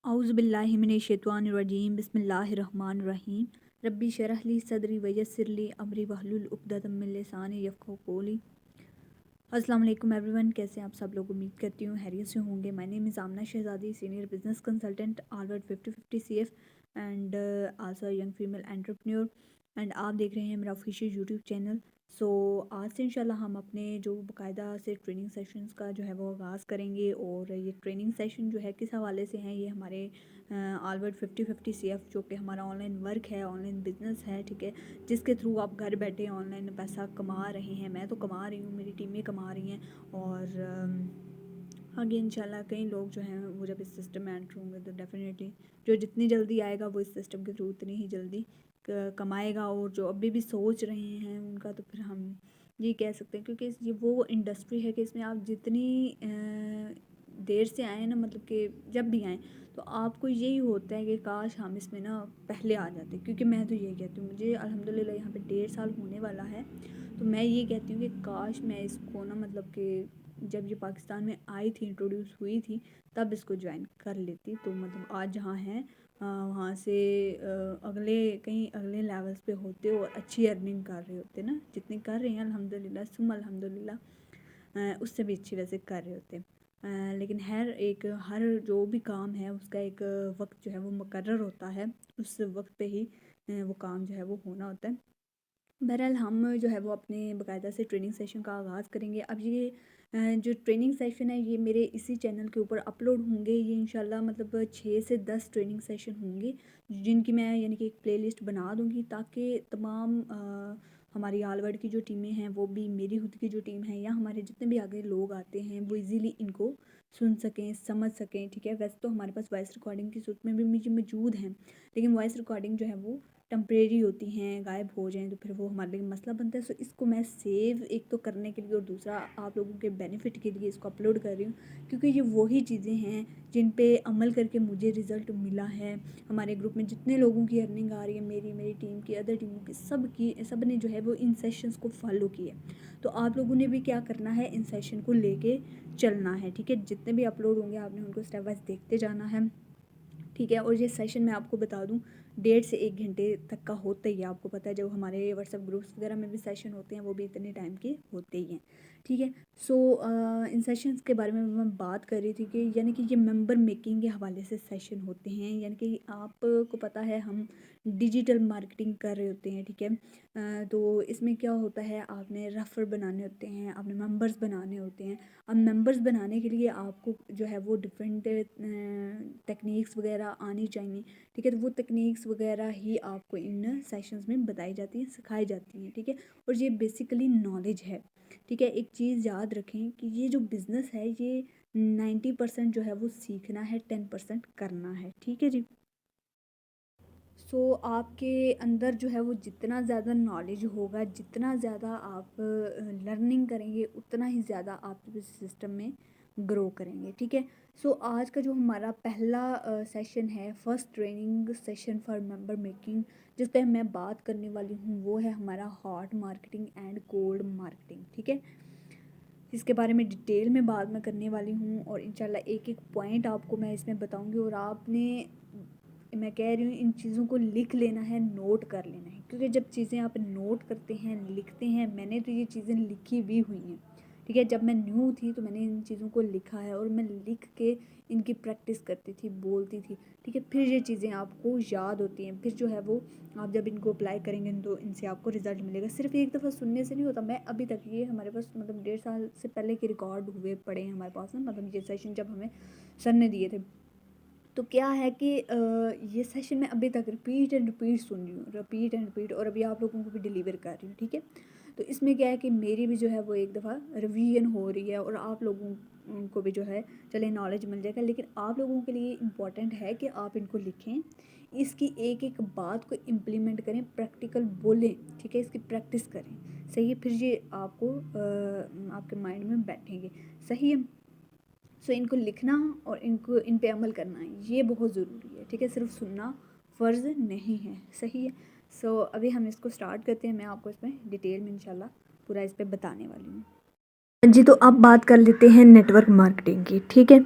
औज़ुबिल्लाहिमिनश्शैतानिर्रजीम बिस्मिल्लाहिर्रहमानिर्रहीम रब्बी शरह ली सदरी वयस्सिर ली अमरी वहलुल उक़दतम मिन लिसानी यफ़क़हू क़ौली। अस्सलाम वालेकुम एवरीवन, कैसे हैं आप सब लोग। उम्मीद करती हूँ हैरियत से होंगे। My name is Aamna Shahzadi, senior business consultant, Harvard 50-50 CF and also young female entrepreneur. And आप देख रहे हैं मेरा ऑफिशियल यूट्यूब चैनल। सो आज से इंशाल्लाह हम अपने जो बाकायदा से ट्रेनिंग सेशंस का जो है वो आगाज़ करेंगे। और ये ट्रेनिंग सेशन जो है किस हवाले से हैं, ये हमारे हार्वर्ड 50-50 CF जो कि हमारा ऑनलाइन वर्क है, ऑनलाइन बिजनेस है, ठीक है, जिसके थ्रू आप घर बैठे ऑनलाइन पैसा कमा रहे हैं। मैं तो कमा रही हूँ, मेरी टीमें कमा रही हैं, और आगे इंशाल्लाह कई लोग जो हैं वो जब इस सिस्टम में एंटर होंगे तो डेफिनेटली जो जितनी जल्दी आएगा वो इस सिस्टम के थ्रू उतनी ही जल्दी कमाएगा। और जो अभी भी सोच रहे हैं उनका तो फिर हम ये कह सकते हैं, क्योंकि ये वो इंडस्ट्री है कि इसमें आप जितनी देर से आए ना, मतलब कि जब भी आएँ तो आपको यही होता है कि काश हम इसमें ना पहले आ जाते। क्योंकि मैं तो यही कहती हूँ, मुझे अल्हम्दुलिल्लाह यहाँ पे 1.5 साल होने वाला है, तो मैं ये कहती हूँ कि काश मैं इसको ना, मतलब कि जब ये पाकिस्तान में आई थी, इंट्रोड्यूस हुई थी, तब इसको ज्वाइन कर लेती। तो मतलब आज जहाँ हैं वहाँ से कहीं अगले लेवल्स पे होते और अच्छी अर्निंग कर रहे होते ना, जितनी कर रहे हैं अल्हम्दुलिल्लाह सुम्मा अल्हम्दुलिल्लाह, उससे भी अच्छी वैसे कर रहे होते। लेकिन हर जो भी काम है उसका एक वक्त जो है वो मुकर्रर होता है, उस वक्त पे ही वो काम जो है वो होना होता है। बहरहाल हम जो है वो अपने बाकायदा से ट्रेनिंग सेशन का आगाज़ करेंगे। अब ये जो ट्रेनिंग सेशन है ये मेरे इसी चैनल के ऊपर अपलोड होंगे। ये इंशाल्लाह मतलब 6 से 10 ट्रेनिंग सेशन होंगे, जिनकी मैं यानी कि एक प्लेलिस्ट बना दूँगी, ताकि तमाम हमारी हार्वर्ड की जो टीमें हैं, वो भी मेरी खुद की जो टीम है, या हमारे जितने भी आगे लोग आते हैं वो इजीली इनको सुन सकें, समझ सकें, ठीक है। वैसे तो हमारे पास वॉइस रिकॉर्डिंग की सूरत में भी मुझे मौजूद हैं, लेकिन वॉइस रिकॉर्डिंग जो है वो टेम्परेरी होती हैं, गायब हो जाएँ तो फिर वो हमारे लिए मसला बनता है। सो इसको मैं सेव एक तो करने के लिए और दूसरा आप लोगों के बेनिफिट के लिए इसको अपलोड कर रही हूँ, क्योंकि ये वही चीज़ें हैं जिन पे अमल करके मुझे रिज़ल्ट मिला है। हमारे ग्रुप में जितने लोगों की अर्निंग आ रही है, मेरी टीम की, अदर टीमों की, सब ने जो है वो इन सेशंस को फॉलो किया। तो आप लोगों ने भी क्या करना है, इन सेशन को लेके चलना है, ठीक है। जितने भी अपलोड होंगे आपने उनको स्टेप वाइज देखते जाना है, ठीक है। और ये सेशन मैं आपको बता दूं 1.5 से 1 घंटे तक का होता ही है। आपको पता है, जब हमारे व्हाट्सएप ग्रुप्स वगैरह में भी सेशन होते हैं वो भी इतने टाइम के होते ही हैं, ठीक है। सो इन सेशंस के बारे में मैं बात कर रही थी कि यानी कि ये मेंबर मेकिंग के हवाले से सेशन होते हैं। यानी कि आपको पता है हम डिजिटल मार्केटिंग कर रहे होते हैं, ठीक है। तो इसमें क्या होता है, आपने रेफर बनाने होते हैं, आपने मेंबर्स बनाने होते हैं। अब मेंबर्स बनाने के लिए आपको जो है वो डिफरेंट टेक्निक्स वगैरह आनी चाहिए, ठीक है। तो वो टेक्निक्स वगैरह ही आपको इन सेशंस में बताई जाती हैं, सिखाई जाती हैं, ठीक है। और ये बेसिकली नॉलेज है, ठीक है। एक चीज़ याद रखें कि ये जो बिज़नेस है ये 90% जो है वो सीखना है, 10% करना है, ठीक है जी। सो आपके अंदर जो है वो जितना ज़्यादा नॉलेज होगा, जितना ज़्यादा आप लर्निंग करेंगे, उतना ही ज़्यादा आप इस सिस्टम में ग्रो करेंगे, ठीक है। सो आज का जो हमारा पहला सेशन है, first training session for member making, जिस पे मैं बात करने वाली हूँ, वो है हमारा hot marketing and cold marketing, ठीक है। इसके बारे में डिटेल में बाद में करने वाली हूँ, और इंशाल्लाह एक एक पॉइंट आपको मैं इसमें बताऊँगी। और आपने, मैं कह रही हूँ, इन चीज़ों को लिख लेना है, नोट कर लेना है, क्योंकि जब चीज़ें आप नोट करते हैं, लिखते हैं, मैंने तो ये चीज़ें लिखी भी हुई हैं, ठीक है। जब मैं न्यू थी तो मैंने इन चीज़ों को लिखा है, और मैं लिख के इनकी प्रैक्टिस करती थी, बोलती थी, ठीक है। फिर ये चीज़ें आपको याद होती हैं, फिर जो है वो आप जब इनको अप्लाई करेंगे तो इनसे आपको रिज़ल्ट मिलेगा। सिर्फ एक दफ़ा सुनने से नहीं होता। मैं अभी तक, ये हमारे पास मतलब 1.5 साल से पहले के रिकॉर्ड हुए पड़े हैं हमारे पास ना, मतलब ये सेशन जब हमें सर ने दिए थे। तो क्या है कि ये सेशन मैं अभी तक रिपीट एंड रिपीट सुन रही हूँ, रिपीट एंड रिपीट, और अभी आप लोगों को भी डिलीवर कर रही हूँ, ठीक है। तो इसमें क्या है कि मेरी भी जो है वो एक दफ़ा रिवीजन हो रही है, और आप लोगों को भी जो है चले नॉलेज मिल जाएगा। लेकिन आप लोगों के लिए इम्पॉर्टेंट है कि आप इनको लिखें, इसकी एक एक बात को इम्प्लीमेंट करें, प्रैक्टिकल बोलें, ठीक है, इसकी प्रैक्टिस करें, सही है। फिर ये आपको आपके माइंड में बैठेंगे, सही है। सो इनको लिखना और इनको इन पे अमल करना, ये बहुत ज़रूरी है, ठीक है। सिर्फ सुनना फ़र्ज़ नहीं है, सही है। सो अभी हम इसको स्टार्ट करते हैं। मैं आपको इसमें डिटेल में इंशाल्लाह पूरा इस पे बताने वाली हूँ। जी, तो अब बात कर लेते हैं नेटवर्क मार्केटिंग की, ठीक है।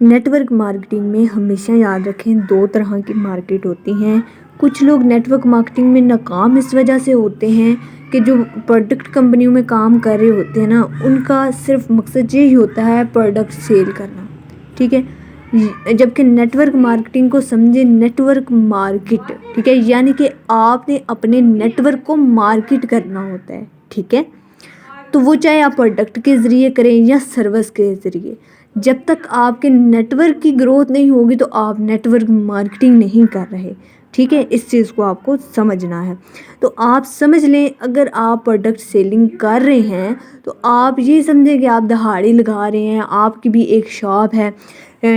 नेटवर्क मार्केटिंग में हमेशा याद रखें 2 तरह की मार्केट होती हैं। कुछ लोग नेटवर्क मार्केटिंग में नाकाम इस वजह से होते हैं कि जो प्रोडक्ट कंपनियों में काम कर रहे होते हैं ना, उनका सिर्फ मकसद यही होता है प्रोडक्ट सेल करना, ठीक है। जबकि नेटवर्क मार्केटिंग को समझे नेटवर्क मार्केट, ठीक है, यानी कि आपने अपने नेटवर्क को मार्केट करना होता है, ठीक है। तो वो चाहे आप प्रोडक्ट के ज़रिए करें या सर्विस के ज़रिए, जब तक आपके नेटवर्क की ग्रोथ नहीं होगी तो आप नेटवर्क मार्केटिंग नहीं कर रहे, ठीक है। इस चीज़ को आपको समझना है। तो आप समझ लें, अगर आप प्रोडक्ट सेलिंग कर रहे हैं तो आप ये समझें कि आप दिहाड़ी लगा रहे हैं, आपकी भी एक शॉप है,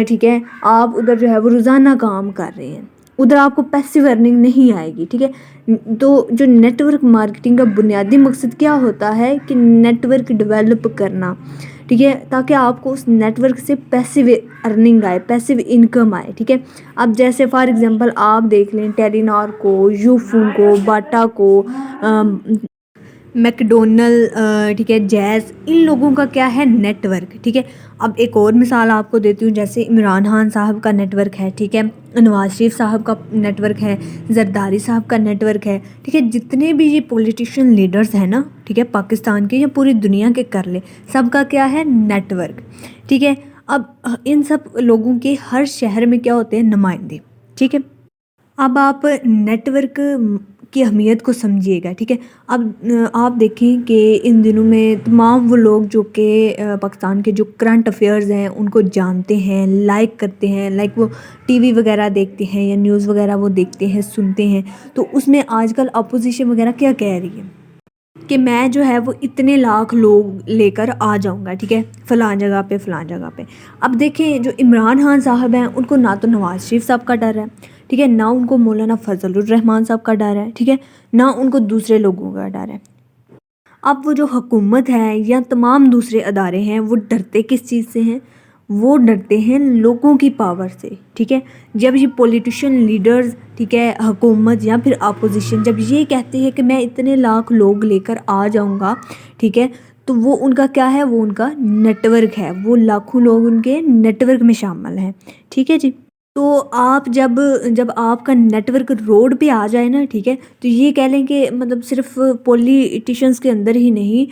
ठीक है। आप उधर जो है वो रोज़ाना काम कर रहे हैं, उधर आपको पैसिव अर्निंग नहीं आएगी, ठीक है। तो जो नेटवर्क मार्केटिंग का बुनियादी मकसद क्या होता है कि नेटवर्क डेवलप करना, ठीक है, ताकि आपको उस नेटवर्क से पैसिव अर्निंग आए, पैसिव इनकम आए, ठीक है। अब जैसे फॉर एग्जांपल आप देख लें टेलीनॉर को, यूफोन को, बाटा को, मैकडोनल, ठीक है, जैज़, इन लोगों का क्या है नेटवर्क, ठीक है। अब एक और मिसाल आपको देती हूँ, जैसे इमरान खान साहब का नेटवर्क है, ठीक है, नवाज शरीफ साहब का नेटवर्क है, जरदारी साहब का नेटवर्क है, ठीक है। जितने भी ये पॉलिटिशियन लीडर्स हैं ना, ठीक है, पाकिस्तान के या पूरी दुनिया के कर ले, सबका क्या है नेटवर्क, ठीक है। अब इन सब लोगों के हर शहर में क्या होते हैं नुमाइंदे, ठीक है। अब आप नेटवर्क की अहमियत को समझिएगा, ठीक है। अब आप देखें कि इन दिनों में तमाम वो लोग जो कि पाकिस्तान के जो करंट अफेयर्स हैं उनको जानते हैं, लाइक करते हैं, लाइक वो टीवी वगैरह देखते हैं या न्यूज़ वगैरह वो देखते हैं, सुनते हैं। तो उसमें आजकल अपोजिशन वगैरह क्या कह रही है कि मैं जो है वो इतने लाख लोग लेकर आ जाऊंगा, ठीक है, फ़लाँ जगह पे, फ़लाँ जगह पे। अब देखें जो इमरान खान साहब हैं उनको ना तो नवाज़ शरीफ साहब का डर है, ठीक है, ना उनको मौलाना फजलुर रहमान साहब का डर है, ठीक है, ना उनको दूसरे लोगों का डर है। अब वो जो हुकूमत है या तमाम दूसरे अदारे हैं वो डरते किस चीज़ से हैं? वो डरते हैं लोगों की पावर से, ठीक है। जब ये पॉलिटिशियन लीडर्स, ठीक है, हुकूमत या फिर अपोजिशन जब ये कहते हैं कि मैं इतने लाख लोग लेकर आ जाऊंगा, ठीक है, तो वो उनका क्या है, वो उनका नेटवर्क है, वो लाखों लोग उनके नेटवर्क में शामिल हैं, ठीक है जी। तो आप जब जब आपका नेटवर्क रोड पे आ जाए ना, ठीक है, तो ये कह लें कि मतलब सिर्फ पॉलिटिशियंस के अंदर ही नहीं,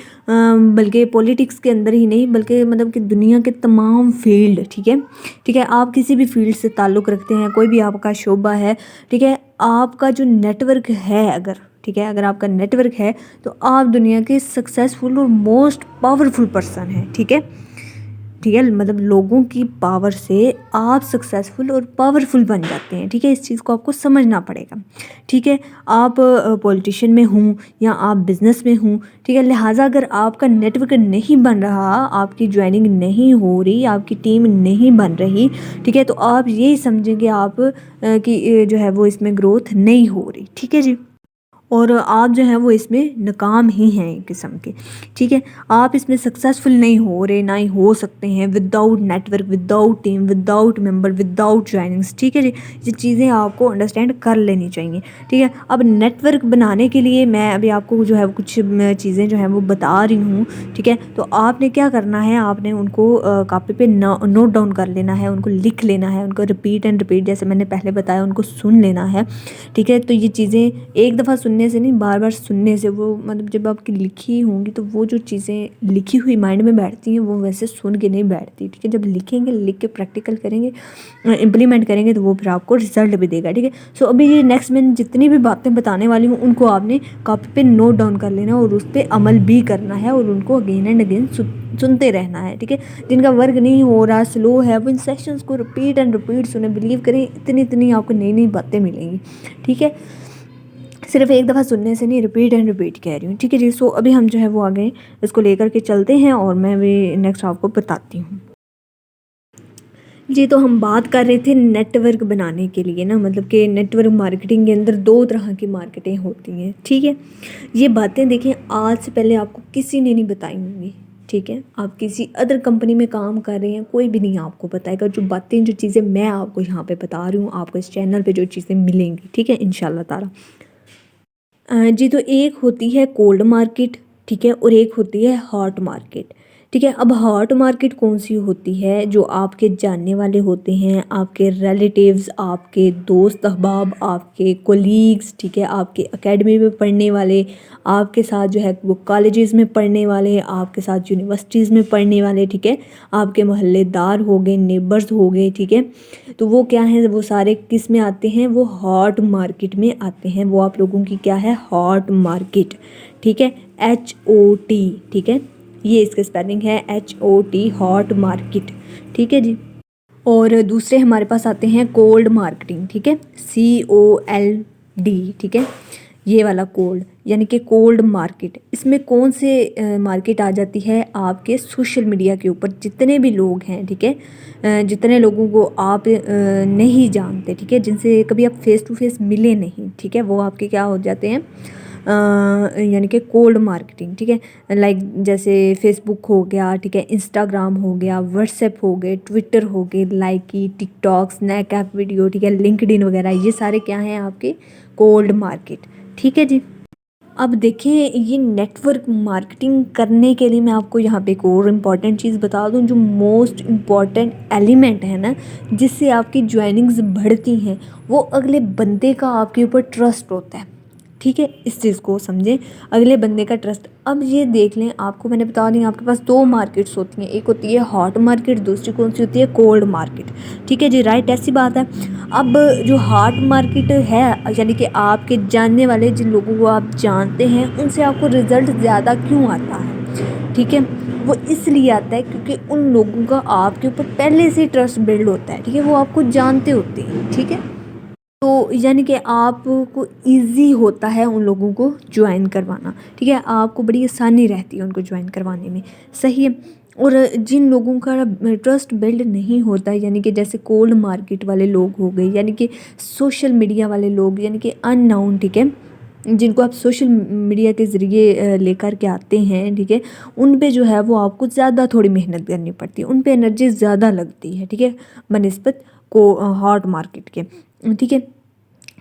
बल्कि पॉलिटिक्स के अंदर ही नहीं, बल्कि मतलब कि दुनिया के तमाम फील्ड, ठीक है, ठीक है, आप किसी भी फील्ड से ताल्लुक़ रखते हैं, कोई भी आपका शोबा है, ठीक है, आपका जो नेटवर्क है अगर, ठीक है, अगर आपका नेटवर्क है तो आप दुनिया के सक्सेसफुल और मोस्ट पावरफुल पर्सन हैं, ठीक है, ठीक है, मतलब लोगों की पावर से आप सक्सेसफुल और पावरफुल बन जाते हैं, ठीक है। इस चीज़ को आपको समझना पड़ेगा, ठीक है। आप पॉलिटिशियन में हूँ या आप बिज़नेस में हूँ, ठीक है, लिहाजा अगर आपका नेटवर्क नहीं बन रहा, आपकी ज्वाइनिंग नहीं हो रही, आपकी टीम नहीं बन रही, ठीक है, तो आप यही समझेंगे आप कि जो है वो इसमें ग्रोथ नहीं हो रही, ठीक है जी। और आप जो हैं वो इसमें नाकाम ही हैं एक किस्म के, ठीक है। आप इसमें सक्सेसफुल नहीं हो रहे, ना ही हो सकते हैं without network, without team, without member, without joinings, ठीक है जी। ये चीज़ें आपको अंडरस्टैंड कर लेनी चाहिए, ठीक है। अब नेटवर्क बनाने के लिए मैं अभी आपको जो है वो कुछ चीज़ें जो हैं वो बता रही हूँ, ठीक है। तो आपने क्या करना है, आपने उनको कापी पे नोट डाउन कर लेना है, उनको लिख लेना है, उनको रिपीट एंड रिपीट जैसे मैंने पहले बताया उनको सुन लेना है, ठीक है। तो ये चीज़ें एक दफ़ा सुनने से नहीं, बार बार सुनने से वो मतलब जब आपकी लिखी होंगी तो वो जो चीज़ें लिखी हुई माइंड में बैठती हैं वो वैसे सुन के नहीं बैठती, ठीक है। जब लिखेंगे, लिख के प्रैक्टिकल करेंगे, इम्प्लीमेंट करेंगे तो वो फिर आपको रिजल्ट भी देगा, ठीक है। सो अभी ये नेक्स्ट मैं जितनी भी बातें बताने वाली हूँ उनको आपने कॉपी पे नोट डाउन कर लेना और उस पर अमल भी करना है और उनको अगेन एंड अगेन सुनते रहना है, ठीक है। जिनका वर्क नहीं हो रहा, स्लो है, वो इन सेशंस को रिपीट एंड रिपीट सुने, बिलीव करें इतनी इतनी आपको नई नई बातें मिलेंगी, ठीक है। सिर्फ एक दफ़ा सुनने से नहीं, रिपीट एंड रिपीट कह रही हूँ, ठीक है जी। सो अभी हम जो है वो आगे इसको लेकर के चलते हैं और मैं भी नेक्स्ट आपको बताती हूँ जी। तो हम बात कर रहे थे नेटवर्क बनाने के लिए ना, मतलब कि नेटवर्क मार्केटिंग के अंदर 2 तरह की मार्केटें होती हैं, ठीक है। ये बातें देखें आज से पहले आपको किसी ने नहीं बताई होंगी, ठीक है। आप किसी अदर कंपनी में काम कर रहे हैं, कोई भी नहीं आपको बताएगा जो बातें, जो चीज़ें मैं आपको यहाँ पे बता रही हूँ, आपको इस चैनल पे जो चीज़ें मिलेंगी, ठीक है, इंशाल्लाह ताला। जी, तो एक होती है कोल्ड मार्केट, ठीक है, और एक होती है हॉट मार्केट, ठीक है। अब हॉट मार्केट कौन सी होती है? जो आपके जानने वाले होते हैं, आपके रिलेटिव्स, आपके दोस्त अहबाब, आपके कोलीग्स, ठीक है, आपके एकेडमी में पढ़ने वाले, आपके साथ जो है वो कॉलेजेस में पढ़ने वाले, आपके साथ यूनिवर्सिटीज़ में पढ़ने वाले, ठीक है, आपके मोहल्लेदार हो गए, नेबर्स हो गए, ठीक है। तो वो क्या है, वो सारे किस में आते हैं? वो हॉट मार्केट में आते हैं। वो आप लोगों की क्या है? हॉट मार्केट, ठीक है, HOT, ठीक है, ये इसका स्पेलिंग है HOT, हॉट मार्केट, ठीक है जी। और दूसरे हमारे पास आते हैं कोल्ड मार्केटिंग, ठीक है, COLD, ठीक है, ये वाला कोल्ड यानी कि कोल्ड मार्केट। इसमें कौन से मार्केट आ जाती है? आपके सोशल मीडिया के ऊपर जितने भी लोग हैं, ठीक है, जितने लोगों को आप नहीं जानते, ठीक है, जिनसे कभी आप फेस टू फेस मिले नहीं, ठीक है, वो आपके क्या हो जाते हैं? यानी कि कोल्ड मार्केटिंग, ठीक है। लाइक जैसे फेसबुक हो गया, ठीक है, इंस्टाग्राम हो गया, व्हाट्सएप हो गए, ट्विटर हो गए, लाइकी, टिकटॉक, स्नैपचैट वीडियो, ठीक है, लिंक्डइन वगैरह, ये सारे क्या हैं? आपके कोल्ड मार्केट, ठीक है जी। अब देखें, ये नेटवर्क मार्केटिंग करने के लिए मैं आपको यहाँ पे एक और इम्पॉर्टेंट चीज़ बता दूँ, जो मोस्ट इम्पॉर्टेंट एलिमेंट है ना, जिससे आपकी ज्वाइनिंग्स बढ़ती हैं, वो अगले बंदे का आपके ऊपर ट्रस्ट होता है, ठीक है। इस चीज़ को समझें, अगले बंदे का ट्रस्ट। अब ये देख लें, आपको मैंने बता दी, आपके पास दो मार्केट्स होती हैं, एक होती है हॉट मार्केट, दूसरी कौन सी होती है? कोल्ड मार्केट, ठीक है जी, राइट, ऐसी बात है। अब जो हॉट मार्केट है, यानी कि आपके जानने वाले, जिन लोगों को आप जानते हैं, उनसे आपको रिजल्ट ज़्यादा क्यों आता है? ठीक है, वो इसलिए आता है क्योंकि उन लोगों का आपके ऊपर पहले से ट्रस्ट बिल्ड होता है, ठीक है, वो आपको जानते होते हैं, ठीक है। तो यानी कि आपको ईज़ी होता है उन लोगों को ज्वाइन करवाना, ठीक है, आपको बड़ी आसानी रहती है उनको ज्वाइन करवाने में, सही है। और जिन लोगों का ट्रस्ट बिल्ड नहीं होता, यानी कि जैसे कोल्ड मार्केट वाले लोग हो गए, यानी कि सोशल मीडिया वाले लोग, यानी कि अननाउन, ठीक है, जिनको आप सोशल मीडिया के ज़रिए लेकर के आते हैं, ठीक है, उन पे जो है वो आपको ज़्यादा थोड़ी मेहनत करनी पड़ती है, उन पे एनर्जी ज़्यादा लगती है, ठीक है, बनस्पत को हॉट मार्केट के, ठीक है।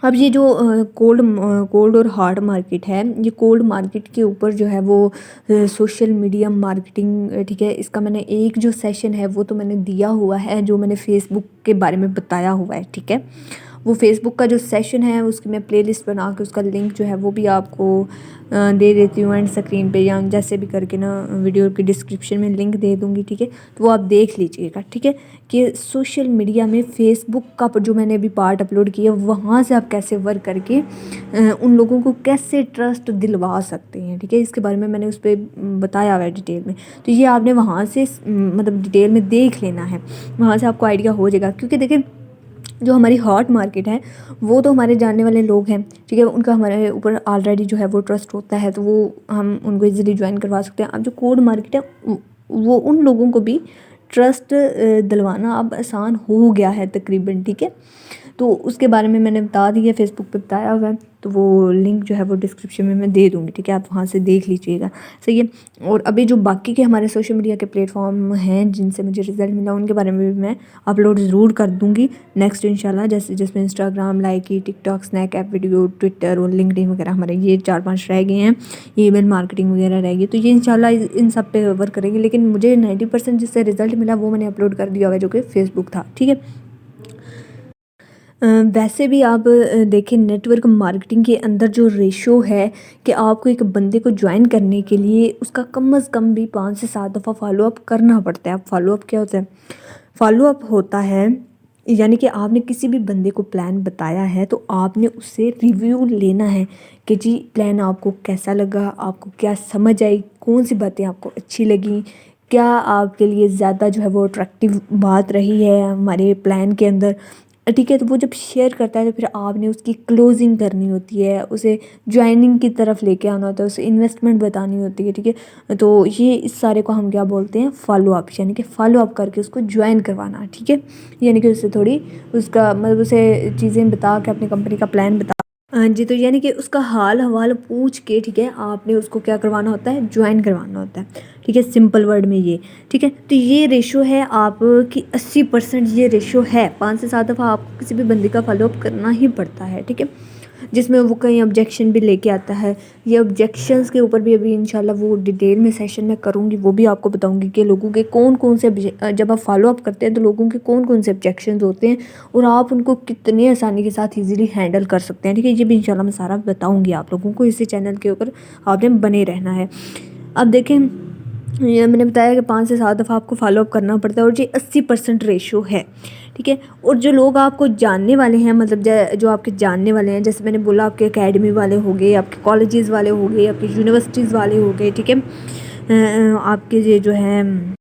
अब ये जो कोल्ड और हार्ड मार्केट है, ये कोल्ड मार्केट के ऊपर जो है वो सोशल मीडिया मार्केटिंग, ठीक है, इसका मैंने एक जो सेशन है वो तो मैंने दिया हुआ है, जो मैंने फेसबुक के बारे में बताया हुआ है, ठीक है। वो फेसबुक का जो सेशन है उसकी मैं प्लेलिस्ट बना के उसका लिंक जो है वो भी आपको दे देती हूँ एंड स्क्रीन पे, या जैसे भी करके ना वीडियो की डिस्क्रिप्शन में लिंक दे दूँगी, ठीक है। तो वो आप देख लीजिएगा, ठीक है, कि सोशल मीडिया में फेसबुक का जो मैंने अभी पार्ट अपलोड किया, वहाँ से आप कैसे वर्क करके उन लोगों को कैसे ट्रस्ट दिलवा सकते हैं, ठीक है, इसके बारे में मैंने उस पर बताया हुआ है डिटेल में। तो ये आपने वहाँ से मतलब डिटेल में देख लेना है, वहाँ से आपको आइडिया हो जाएगा। क्योंकि देखिए, जो हमारी हॉट मार्केट है वो तो हमारे जानने वाले लोग हैं, ठीक है, उनका हमारे ऊपर ऑलरेडी जो है वो ट्रस्ट होता है, तो वो हम उनको इजीली ज्वाइन करवा सकते हैं। अब जो कोड मार्केट है वो उन लोगों को भी ट्रस्ट दिलवाना अब आसान हो गया है तकरीबन, ठीक है। तो उसके बारे में मैंने बता दिया, फेसबुक पे बताया हुआ है, तो वो लिंक जो है वो डिस्क्रिप्शन में मैं दे दूँगी, ठीक है, आप वहाँ से देख लीजिएगा, सही है। और अभी जो बाकी के हमारे सोशल मीडिया के प्लेटफॉर्म हैं जिनसे मुझे रिज़ल्ट मिला, उनके बारे में भी मैं अपलोड ज़रूर कर दूँगी नेक्स्ट इंशाल्लाह, जैसे जिसमें इंस्टाग्राम, लाइकी, टिकटॉक, स्नैपचैट वीडियो, ट्विटर और लिंक्डइन वगैरह हमारे ये 4-5 रह गए हैं, ईमेल मार्केटिंग वगैरह रहेगी। तो ये इंशाल्लाह इन सब पे वर्क करेंगे, लेकिन मुझे 90% जिससे रिज़ल्ट मिला वो मैंने अपलोड कर दिया हुआ है, जो कि फेसबुक था, ठीक है। वैसे भी आप देखें, नेटवर्क मार्केटिंग के अंदर जो रेशो है कि आपको एक बंदे को ज्वाइन करने के लिए उसका कम अज़ कम भी 5 से 7 दफ़ा फॉलोअप करना पड़ता है। अब फॉलोअप क्या होता है? फॉलोअप होता है यानी कि आपने किसी भी बंदे को प्लान बताया है तो आपने उससे रिव्यू लेना है कि जी प्लान आपको कैसा लगा, आपको क्या समझ आई, कौन सी बातें आपको अच्छी लगी, क्या आपके लिए ज़्यादा जो है वो अट्रैक्टिव बात रही है हमारे प्लान के अंदर, ठीक है। तो वो जब शेयर करता है तो फिर आपने उसकी क्लोजिंग करनी होती है, उसे ज्वाइनिंग की तरफ लेके आना होता है, उसे इन्वेस्टमेंट बतानी होती है, ठीक है। तो ये इस सारे को हम क्या बोलते हैं? फॉलोअप, यानी कि फॉलोअप करके उसको ज्वाइन करवाना, ठीक है, यानी कि उससे थोड़ी उसका मतलब उसे चीज़ें बता के अपनी कंपनी का प्लान बता, हाँ जी, तो यानी कि उसका हाल हवाल पूछ के, ठीक है, आपने उसको क्या करवाना होता है? ज्वाइन करवाना होता है, ठीक है, सिंपल वर्ड में ये, ठीक है। तो ये रेशो है आपकी 80%, ये रेशो है 5 से 7 दफ़ा आपको किसी भी बंदे का फॉलोअप करना ही पड़ता है, ठीक है। जिसमें वो कहीं ऑब्जेक्शन भी लेके आता है। ये ऑब्जेक्शंस के ऊपर भी अभी इंशाल्लाह वो डिटेल में सेशन में करूँगी, वो भी आपको बताऊँगी कि लोगों के कौन कौन से जब आप फॉलो अप करते हैं तो लोगों के कौन कौन से ऑब्जेक्शंस होते हैं और आप उनको कितनी आसानी के साथ ईजिली हैंडल कर सकते हैं। ठीक है, ये भी इंशाल्लाह मैं सारा बताऊँगी आप लोगों को। इसी चैनल के ऊपर आपने बने रहना है। अब देखें, ये मैंने बताया कि 5 से 7 दफ़ा आपको फॉलो अप करना पड़ता है और ये 80% रेशो है। ठीक है, और जो लोग आपको जानने वाले हैं, मतलब जो आपके जानने वाले हैं, जैसे मैंने बोला आपके एकेडमी वाले हो गए, आपके कॉलेजेस वाले हो गए, आपके यूनिवर्सिटीज़ वाले हो गए, ठीक है, आपके ये जो है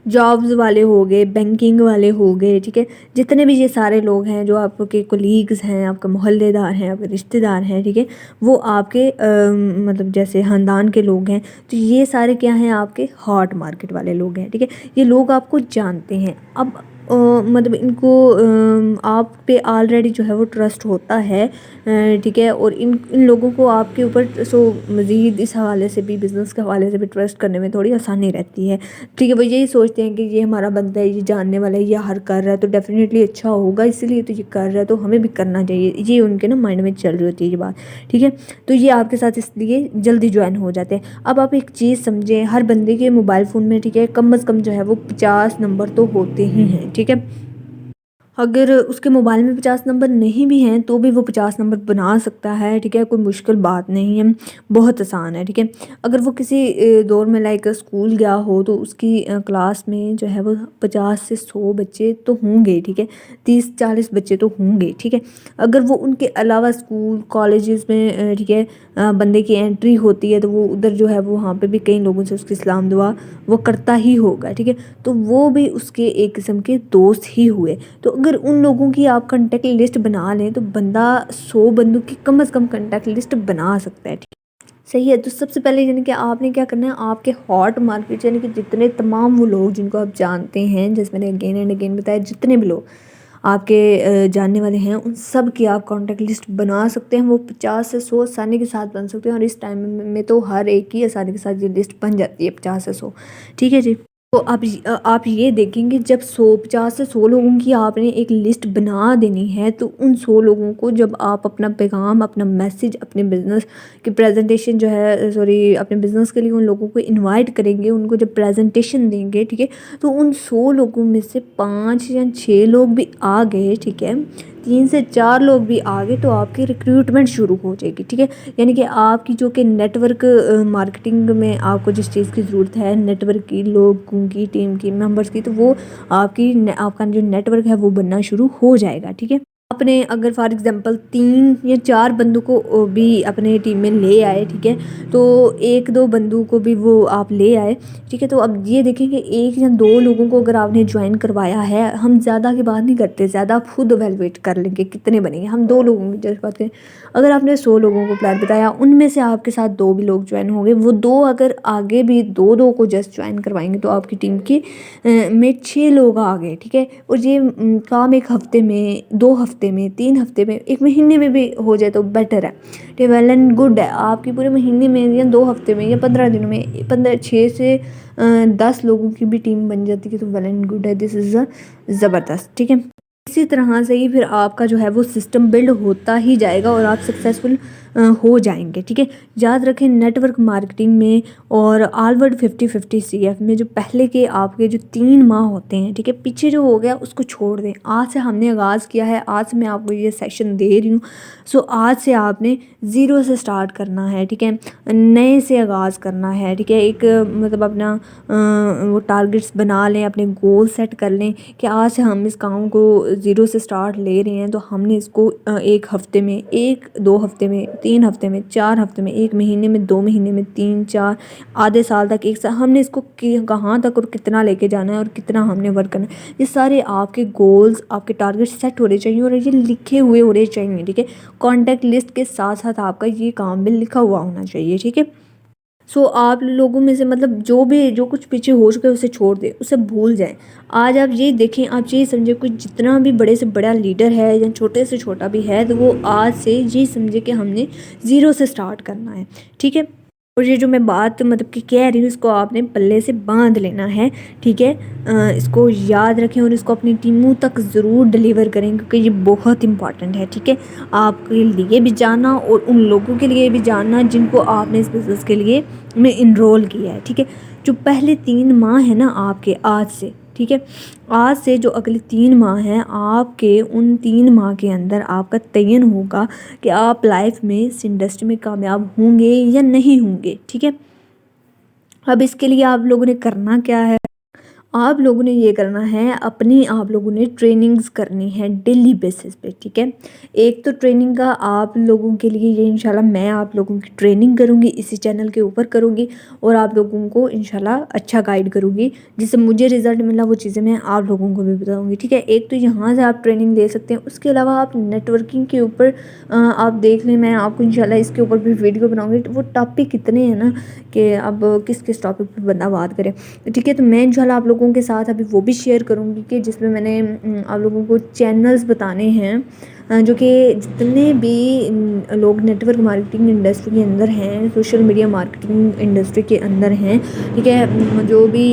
जॉब्स वाले हो गए, बैंकिंग वाले हो गए, ठीक है, जितने भी ये सारे लोग हैं जो आपके कोलीग्स हैं, आपके मोहल्लेदार हैं, आपके रिश्तेदार हैं, ठीक है, वो आपके मतलब जैसे ख़ानदान के लोग हैं, तो ये सारे क्या हैं, आपके हॉट मार्केट वाले लोग हैं। ठीक है, ये लोग आपको जानते हैं। अब मतलब इनको आप पे ऑलरेडी जो है वो ट्रस्ट होता है, ठीक है, और इन लोगों को आपके ऊपर मज़ीद इस हवाले से भी, बिज़नेस के हवाले से भी ट्रस्ट करने में थोड़ी आसानी रहती है। ठीक है, वो यही सोचते हैं कि ये हमारा बंदा है, ये जानने वाला है, ये हर कर रहा है तो डेफिनेटली अच्छा होगा, इसीलिए तो ये कर रहा है तो हमें भी करना चाहिए। ये उनके ना माइंड में चल रही होती है ये बात। ठीक है, तो ये आपके साथ इसलिए जल्दी ज्वाइन हो जाते हैं। अब आप एक चीज़ समझें, हर बंदे के मोबाइल फ़ोन में, ठीक है, कम अज़ कम जो है वो 50 नंबर तो होते ही हैं। ठीक है, अगर उसके मोबाइल में 50 नंबर नहीं भी हैं तो भी वो 50 नंबर बना सकता है। ठीक है, कोई मुश्किल बात नहीं है, बहुत आसान है। ठीक है, अगर वो किसी दौर में लाइक स्कूल गया हो तो उसकी क्लास में जो है वो 50 से 100 बच्चे तो होंगे। ठीक है, 30-40 बच्चे तो होंगे। ठीक है, अगर वो उनके अलावा स्कूल कॉलेजेस में ठीक है बंदे की एंट्री होती है तो वो उधर जो है वो वहाँ पे भी कई लोगों से उसकी सलाम दुआ वो करता ही होगा। ठीक है, तो वो भी उसके एक किस्म के दोस्त ही हुए। तो अगर उन लोगों की आप कंटेक्ट लिस्ट बना लें तो बंदा 100 बंदों की कम से कम कंटेक्ट लिस्ट बना सकता है। सही है, तो सबसे पहले यानी कि आपने क्या करना है, आपके हॉट मार्केट यानी कि जितने तमाम वो लोग जिनको आप जानते हैं, जैसे मैंने अगेन एंड अगेन बताया, जितने भी लोग आपके जानने वाले हैं उन सब की आप कॉन्टेक्ट लिस्ट बना सकते हैं। वो 50 से 100 आसानी के साथ बन सकते हैं और इस टाइम में तो हर एक की आसानी के साथ ये लिस्ट बन जाती है 50 से 100। ठीक है जी, तो आप ये देखेंगे जब 50 से 100 लोगों की आपने एक लिस्ट बना देनी है तो उन 100 लोगों को जब आप अपना पैगाम, अपना मैसेज, अपने बिज़नेस की प्रेजेंटेशन जो है, सॉरी, अपने बिज़नेस के लिए उन लोगों को इनवाइट करेंगे, उनको जब प्रेजेंटेशन देंगे, ठीक है, तो उन 100 लोगों में से 5 या 6 लोग भी आ गए, ठीक है, 3 से 4 लोग भी आ गए तो आपकी रिक्रूटमेंट शुरू हो जाएगी। ठीक है, यानी कि आपकी जो कि नेटवर्क मार्केटिंग में आपको जिस चीज़ की ज़रूरत है, नेटवर्क की, लोगों की, टीम की, मेंबर्स की, तो वो आपका जो नेटवर्क है वो बनना शुरू हो जाएगा। ठीक है, आपने अगर फॉर एग्जांपल 3 या 4 बंदों को भी अपने टीम में ले आए, ठीक है, तो 1-2 बंदों को भी वो आप ले आए, ठीक है, तो अब ये देखें कि 1 या 2 लोगों को अगर आपने ज्वाइन करवाया है, हम ज़्यादा की बात नहीं करते, ज़्यादा आप खुद एवेलुएट कर लेंगे कितने बनेंगे, हम 2 लोगों की जैसे बात करें, अगर आपने 100 लोगों को प्लान बताया, उनमें से आपके साथ 2 भी लोग ज्वाइन होंगे, वो 2 अगर आगे भी 2-2 को जस्ट ज्वाइन करवाएंगे तो आपकी टीम की में 6 लोग आ गए। ठीक है, और ये काम 1 हफ्ते में, 2 हफ्ते में, 3 हफ्ते में, 1 महीने में भी हो जाए तो बेटर है, तो वेल एंड गुड है। आपकी पूरे महीने में या 2 हफ्ते में या 15 दिनों में 6 से 10 लोगों की भी टीम बन जाती है तो वेल एंड गुड है, दिस इज़ ज़बरदस्त। ठीक है, इसी तरह से ही फिर आपका जो है वो सिस्टम बिल्ड होता ही जाएगा और आप सक्सेसफुल हो जाएंगे। ठीक है, याद रखें नेटवर्क मार्केटिंग में और ऑलवर्ड 50-50 CF में जो पहले के आपके जो 3 माह होते हैं, ठीक है, पीछे जो हो गया उसको छोड़ दें। आज से हमने आगाज़ किया है, आज से मैं आपको ये सेशन दे रही हूँ, सो आज से आपने ज़ीरो से स्टार्ट करना है। ठीक है, नए से आगाज़ करना है। ठीक है, एक मतलब अपना वो टारगेट्स बना लें, अपने गोल सेट कर लें कि आज से हम इस काम को ज़ीरो से स्टार्ट ले रहे हैं तो हमने इसको 1 हफ्ते में, 1-2 हफ्ते में, 3 हफ्ते में, 4 हफ्ते में, 1 महीने में, 2 महीने में, 3-4, आधे साल तक, 1 साल, हमने इसको कहाँ तक और कितना लेके जाना है और कितना हमने वर्क करना है, ये सारे आपके गोल्स, आपके टारगेट सेट होने चाहिए और ये लिखे हुए होने चाहिए। ठीक है, कॉन्टैक्ट लिस्ट के साथ साथ आपका ये काम भी लिखा हुआ होना चाहिए। ठीक है, सो आप लोगों में से मतलब जो कुछ पीछे हो चुका है उसे छोड़ दें, उसे भूल जाएं। आज आप ये देखें, आप ये समझे कुछ जितना भी बड़े से बड़ा लीडर है या छोटे से छोटा भी है तो वो आज से ये समझे कि हमने ज़ीरो से स्टार्ट करना है। ठीक है, और ये जो मैं बात मतलब कि कह रही हूँ इसको आपने पल्ले से बांध लेना है, ठीक है। इसको याद रखें और इसको अपनी टीमों तक ज़रूर डिलीवर करें, क्योंकि ये बहुत इंपॉर्टेंट है, ठीक है। आपके लिए भी जानना और उन लोगों के लिए भी जानना जिनको आपने इस बिज़नेस के लिए में इनरोल किया है, ठीक है। जो पहले 3 माह है ना आपके आज से, ठीक है, आज से जो अगले 3 माह हैं आपके, उन 3 माह के अंदर आपका तयन होगा कि आप लाइफ में इस इंडस्ट्री में कामयाब होंगे या नहीं होंगे, ठीक है। अब इसके लिए आप लोगों ने करना क्या है, आप लोगों ने ये करना है, अपनी आप लोगों ने ट्रेनिंग्स करनी है डेली बेसिस पे, ठीक है। एक तो ट्रेनिंग का आप लोगों के लिए ये इंशाल्लाह मैं आप लोगों की ट्रेनिंग करूँगी, इसी चैनल के ऊपर करूँगी और आप लोगों को इंशाल्लाह अच्छा गाइड करूँगी, जिससे मुझे रिज़ल्ट मिला वो चीज़ें मैं आप लोगों को भी बताऊँगी, ठीक है। एक तो यहाँ से आप ट्रेनिंग ले सकते हैं, उसके अलावा आप नेटवर्किंग के ऊपर आप देख लें, मैं आपको इंशाल्लाह इसके ऊपर भी वीडियो बनाऊँगी। तो वो टॉपिक इतने हैं ना कि अब किस किस टॉपिक पर बंदा बात करे, ठीक है। तो मैं इंशाल्लाह आप लोगों के साथ अभी वो भी शेयर करूँगी कि जिसमें मैंने आप लोगों को चैनल्स बताने हैं जो कि जितने भी लोग नेटवर्क मार्केटिंग इंडस्ट्री के अंदर हैं, सोशल मीडिया मार्केटिंग इंडस्ट्री के अंदर हैं, ठीक है, जो भी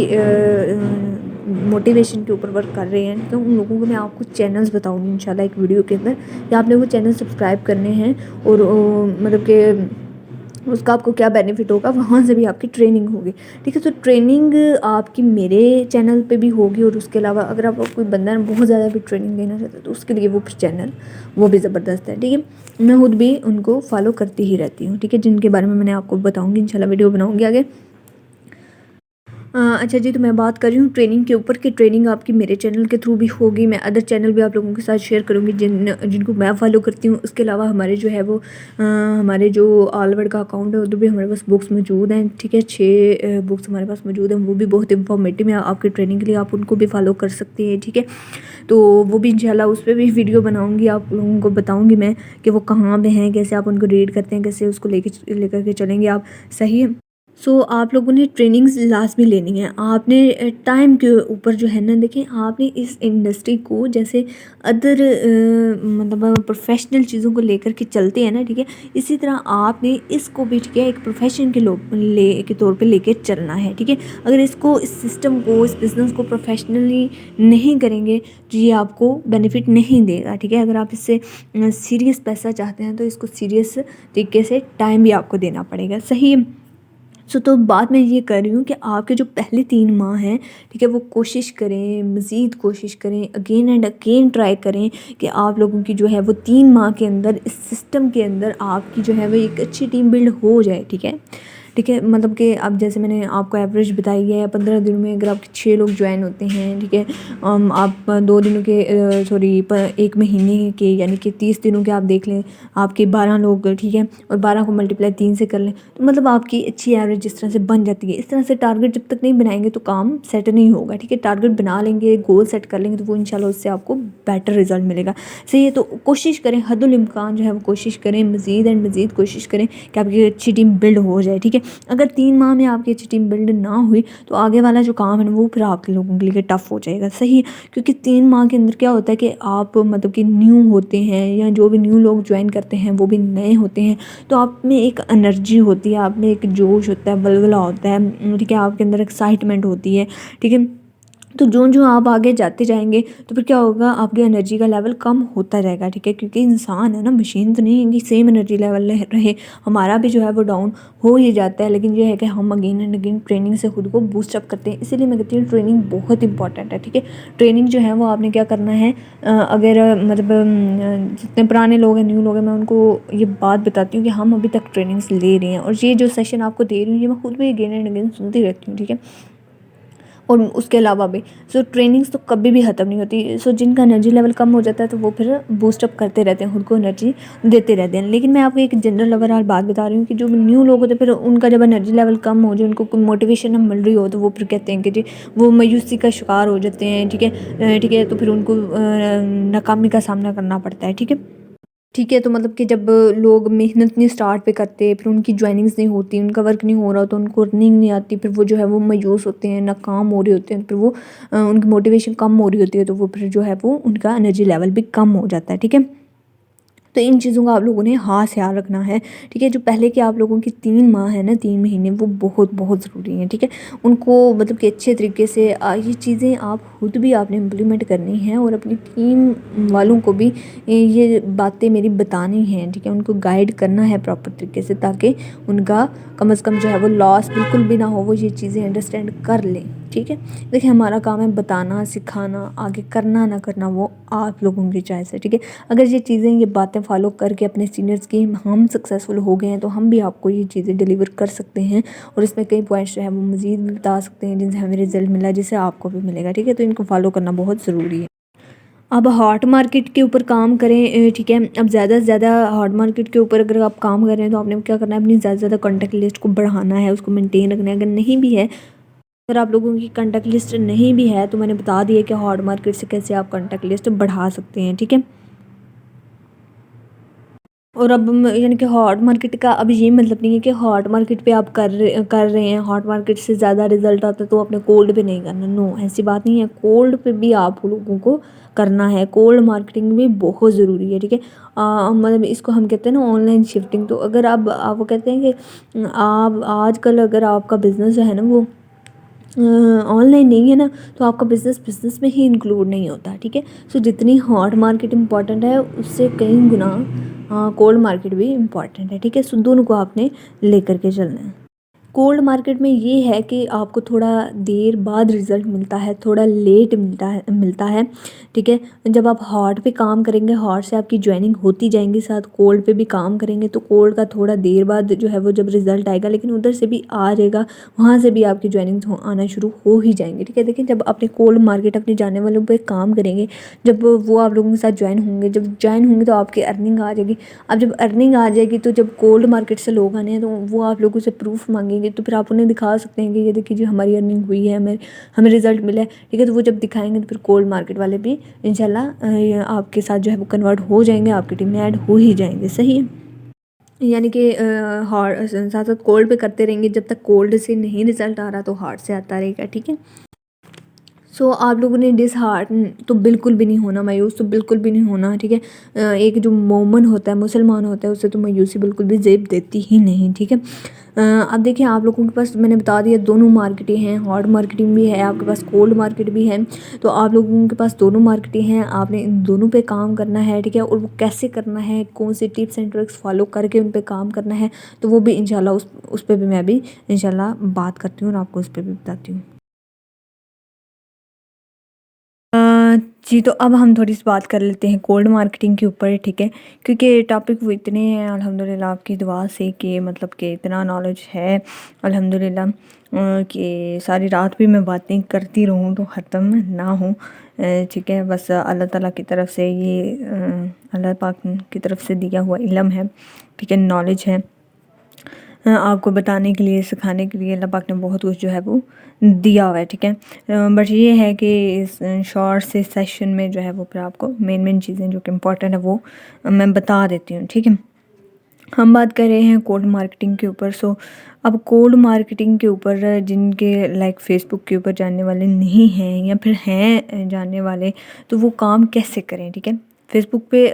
मोटिवेशन के ऊपर वर्क कर रहे हैं, तो उन लोगों को मैं आपको चैनल्स बताऊँगी इंशाल्लाह एक वीडियो के अंदर, या आपने वो चैनल सब्सक्राइब करने हैं और मतलब कि उसका आपको क्या बेनिफिट होगा, वहाँ से भी आपकी ट्रेनिंग होगी, ठीक है। तो ट्रेनिंग आपकी मेरे चैनल पे भी होगी और उसके अलावा अगर आप कोई बंदा बहुत ज़्यादा भी ट्रेनिंग देना चाहता है तो उसके लिए वो चैनल वो भी ज़बरदस्त है, ठीक है। मैं खुद भी उनको फॉलो करती ही रहती हूँ, ठीक है, जिनके बारे में मैंने आपको बताऊँगी इंशाल्लाह, वीडियो बनाऊँगी आगे। अच्छा जी, तो मैं बात कर रही हूँ ट्रेनिंग के ऊपर कि ट्रेनिंग आपकी मेरे चैनल के थ्रू भी होगी, मैं अदर चैनल भी आप लोगों के साथ शेयर करूँगी जिनको मैं फॉलो करती हूँ। उसके अलावा हमारे जो है वो हमारे जो ऑलवर्ड का अकाउंट है उधर भी हमारे पास बुक्स मौजूद हैं, ठीक है। 6 बुक्स हमारे पास मौजूद हैं, वो भी बहुत इंफॉर्मेटिव है आपकी ट्रेनिंग के लिए, आप उनको भी फॉलो कर सकती हैं, ठीक है। तो वो भी इंशाल्लाह उस पर भी वीडियो बनाऊँगी, आप लोगों को बताऊँगी मैं कि वो कहाँ पे हैं, कैसे आप उनको रीड करते हैं, कैसे उसको लेकर के चलेंगे आप, सही है। सो आप लोगों ने ट्रेनिंग्स लाजमी लेनी है, आपने टाइम के ऊपर जो है ना, देखें आपने इस इंडस्ट्री को जैसे अदर मतलब प्रोफेशनल चीज़ों को लेकर के चलते हैं ना, ठीक है, इसी तरह आपने इसको भी, ठीक है, एक प्रोफेशन के के तौर पे लेके चलना है, ठीक है। अगर इसको, इस सिस्टम को, इस बिज़नेस को प्रोफेशनली नहीं करेंगे तो ये आपको बेनिफिट नहीं देगा, ठीक है। अगर आप इससे सीरियस पैसा चाहते हैं तो इसको सीरियस तरीके से टाइम भी आपको देना पड़ेगा, सही है। तो बात मैं ये कर रही हूँ कि आपके जो पहले 3 माह हैं, ठीक है, वो कोशिश करें, मज़ीद कोशिश करें, अगेन एंड अगेन ट्राई करें कि आप लोगों की जो है वो 3 माह के अंदर इस सिस्टम के अंदर आपकी जो है वो एक अच्छी टीम बिल्ड हो जाए, ठीक है, ठीक है। मतलब कि अब जैसे मैंने आपको एवरेज बताई है, 15 दिनों में अगर आपके 6 लोग ज्वाइन होते हैं, ठीक है, आप 2 दिनों के सॉरी 1 महीने के यानी कि 30 दिनों के आप देख लें, आपके 12 लोग, ठीक है, और 12 को मल्टीप्लाई 3 से कर लें, तो मतलब आपकी अच्छी एवरेज इस तरह से बन जाती है। इस तरह से टारगेट जब तक नहीं बनाएंगे तो काम सेट नहीं होगा, ठीक है। टारगेट बना लेंगे, गोल सेट कर लेंगे तो वो इंशाल्लाह उससे आपको बेटर रिजल्ट मिलेगा, सही है। तो कोशिश करें, हदुल इम्कान जो है वो कोशिश करें, मज़ीद एंड मज़ीद कोशिश करें कि आपकी अच्छी टीम बिल्ड हो जाए, ठीक है। अगर 3 माह में आपकी अच्छी टीम बिल्ड ना हुई तो आगे वाला जो काम है ना वो फिर आपके लोगों के लिए टफ़ हो जाएगा, सही है। क्योंकि 3 माह के अंदर क्या होता है कि आप मतलब कि न्यू होते हैं, या जो भी न्यू लोग ज्वाइन करते हैं वो भी नए होते हैं, तो आप में एक एनर्जी होती है, आप में एक जोश होता है, बलबला होता है, ठीक है, आपके अंदर एक्साइटमेंट होती है, ठीक है। तो जो आप आगे जाते जाएंगे तो फिर क्या होगा, आपकी एनर्जी का लेवल कम होता जाएगा, ठीक है। क्योंकि इंसान है ना, मशीन तो नहीं है कि सेम एनर्जी लेवल रहे, हमारा भी जो है वो डाउन हो ही जाता है। लेकिन ये है कि हम अगेन एंड अगेन ट्रेनिंग से खुद को बूस्टअप करते हैं, इसीलिए मैं कहती हूँ ट्रेनिंग बहुत इंपॉर्टेंट है, ठीक है। ट्रेनिंग जो है वो आपने क्या करना है, अगर मतलब जितने पुराने लोग हैं, न्यू लोग हैं, मैं उनको ये बात बताती हूँ कि हम अभी तक ट्रेनिंग्स ले रहे हैं, और ये जो सेशन आपको दे रही हूँ ये मैं खुद भी अगेन एंड अगेन सुनती रहती हूँ, ठीक है। और उसके अलावा भी ट्रेनिंग्स तो कभी भी ख़त्म नहीं होती। जिनका एनर्जी लेवल कम हो जाता है तो वो फिर बूस्टअप करते रहते हैं, खुद को एनर्जी देते रहते हैं। लेकिन मैं आपको एक जनरल ओवरऑल बात बता रही हूँ कि जो न्यू लोग होते हैं फिर उनका जब एनर्जी लेवल कम हो जाए, उनको कोई मोटिवेशन ना मिल रही हो, तो वो फिर कहते हैं कि जी वो मायूसी का शिकार हो जाते हैं, ठीक है, ठीक है। तो फिर उनको नाकामी का सामना करना पड़ता है, ठीक है। ठीक है, तो मतलब कि जब लोग मेहनत नहीं स्टार्ट पे करते, फिर उनकी जॉइनिंग्स नहीं होती, उनका वर्क नहीं हो रहा, तो उनको अर्निंग नहीं आती, फिर वो जो है वो मायूस होते हैं, नाकाम हो रहे होते हैं, फिर वो उनकी मोटिवेशन कम हो रही होती है, तो वो फिर जो है वो उनका एनर्जी लेवल भी कम हो जाता है, ठीक है। तो तो इन चीज़ों का आप लोगों ने ख़ास ख्याल रखना है, ठीक है। जो पहले के आप लोगों की 3 माह है ना, 3 महीने, वो बहुत बहुत ज़रूरी हैं, ठीक है। उनको मतलब कि अच्छे तरीके से ये चीज़ें आप खुद भी आपने इम्प्लीमेंट करनी हैं और अपनी टीम वालों को भी ये बातें मेरी बतानी हैं, ठीक है। उनको गाइड करना है प्रॉपर तरीके से, ताकि उनका कम से कम जो है वो लॉस बिल्कुल भी ना हो, वो ये चीज़ें अंडरस्टैंड कर लें, ठीक है। देखिए हमारा काम है बताना, सिखाना, आगे करना ना करना वो आप लोगों की चॉइस है, ठीक है। अगर ये चीज़ें, ये बातें फॉलो करके अपने सीनियर्स की हम सक्सेसफुल हो गए हैं, तो हम भी आपको ये चीज़ें डिलीवर कर सकते हैं और इसमें कई पॉइंट्स जो है वो मज़ीद भी बता सकते हैं जिनसे हमें रिजल्ट मिला, जिससे आपको भी मिलेगा, ठीक है। तो इनको फॉलो करना बहुत ज़रूरी है। अब हॉट मार्केट के ऊपर काम करें, ठीक है। अब ज़्यादा से ज़्यादा हॉट मार्केट के ऊपर अगर आप काम कर रहे हैं तो आपने क्या करना है, अपनी ज़्यादा से ज़्यादा कॉन्टैक्ट लिस्ट को बढ़ाना है, उसको मेंटेन रखना है। अगर नहीं भी है, अगर आप लोगों की कॉन्टैक्ट लिस्ट नहीं भी है, तो मैंने बता दिया कि हॉट मार्केट से कैसे आप कॉन्टैक्ट लिस्ट बढ़ा सकते हैं, ठीक है। और अब यानी कि हॉट मार्केट का अब ये मतलब नहीं है कि हॉट मार्केट पे आप कर रहे हैं, हॉट मार्केट से ज़्यादा रिजल्ट आता है तो अपने कोल्ड पे नहीं करना। नो, ऐसी बात नहीं है। कोल्ड पे भी आप लोगों को करना है, कोल्ड मार्केटिंग भी बहुत ज़रूरी है, ठीक है। मतलब इसको हम कहते हैं ना ऑनलाइन शिफ्टिंग। तो अगर आप वो कहते हैं कि आप आजकल अगर आपका बिज़नेस जो है ना वो ऑनलाइन नहीं है ना, तो आपका बिज़नेस में ही इंक्लूड नहीं होता, ठीक है। सो जितनी हॉट मार्केट इम्पॉर्टेंट है, उससे कई गुना कोल्ड मार्केट भी इम्पॉर्टेंट है, ठीक है। सो दोनों को आपने लेकर के चलना है। कोल्ड मार्केट में ये है कि आपको थोड़ा देर बाद रिज़ल्ट मिलता है, थोड़ा लेट मिलता है, ठीक है। जब आप हॉट पे काम करेंगे, हॉट से आपकी ज्वाइनिंग होती जाएंगी, साथ कोल्ड पे भी काम करेंगे, तो कोल्ड का थोड़ा देर बाद जो है वो जब रिज़ल्ट आएगा, लेकिन उधर से भी आ जाएगा, वहाँ से भी आपकी ज्वाइनिंग आना शुरू हो ही जाएंगी, ठीक है। देखिए जब अपने कोल्ड मार्केट अपने जाने वालों पर काम करेंगे, जब वो आप लोगों के साथ जब ज्वाइन होंगे तो आपकी अर्निंग आ जाएगी। अब जब अर्निंग आ जाएगी तो जब कोल्ड मार्केट से लोग आने हैं तो वो आप लोगों से प्रूफ मांगेंगे, तो फिर आप उन्हें दिखा सकते हैं कि ये देखिए जी हमारी अर्निंग हुई है, हमें रिज़ल्ट मिला है, ठीक है। तो वो जब दिखाएंगे तो फिर कोल्ड मार्केट वाले भी इंशाल्लाह आपके साथ जो है वो कन्वर्ट हो जाएंगे, आपकी टीम में ऐड हो ही जाएंगे, सही है। यानी कि हॉट साथ साथ कोल्ड पे करते रहेंगे, जब तक कोल्ड से नहीं रिज़ल्ट आ रहा तो हॉट से आता रहेगा, ठीक है। सो आप लोगों ने डिसहार्टन तो बिल्कुल भी नहीं होना, मायूस तो बिल्कुल भी नहीं होना, ठीक है। एक जो मोमन होता है, मुसलमान होता है, उससे तो मायूसी बिल्कुल भी जेब देती ही नहीं, ठीक है। अब देखिए आप लोगों के पास मैंने बता दिया दोनों मार्केटें हैं, हॉट मार्केटिंग भी है, आपके पास कोल्ड मार्केट भी है। तो आप लोगों के पास दोनों मार्केटें हैं, आपने इन दोनों पे काम करना है, ठीक है। और वो कैसे करना है, कौन से टिप्स एंड ट्रिक्स फॉलो करके उन पे काम करना है, तो वो भी इंशाल्लाह उस पर भी मैं भी इंशाल्लाह बात करती हूँ और आपको उस पर भी बताती हूँ। जी, तो अब हम थोड़ी सी बात कर लेते हैं कोल्ड मार्केटिंग के ऊपर, ठीक है। क्योंकि टॉपिक वो इतने हैं अल्हम्दुलिल्लाह आपकी दुआ से कि मतलब कि इतना नॉलेज है अल्हम्दुलिल्लाह कि सारी रात भी मैं बातें करती रहूँ तो ख़त्म ना हो, ठीक है। बस अल्लाह ताला की तरफ से ये अल्लाह पाक की तरफ से दिया हुआ इल्म है, ठीक है, नॉलेज है। आपको बताने के लिए, सिखाने के लिए अल्लाह पाक ने बहुत कुछ जो है वो दिया हुआ है, ठीक है। बट ये है कि इस शॉर्ट से सेशन में जो है वो फिर आपको मेन चीज़ें जो कि इम्पोर्टेंट है वो मैं बता देती हूँ, ठीक है। हम बात कर रहे हैं कोल्ड मार्केटिंग के ऊपर। सो अब कोल्ड मार्केटिंग के ऊपर जिनके लाइक फेसबुक के ऊपर जानने वाले नहीं हैं या फिर हैं जानने वाले, तो वो काम कैसे करें, ठीक है। फेसबुक पे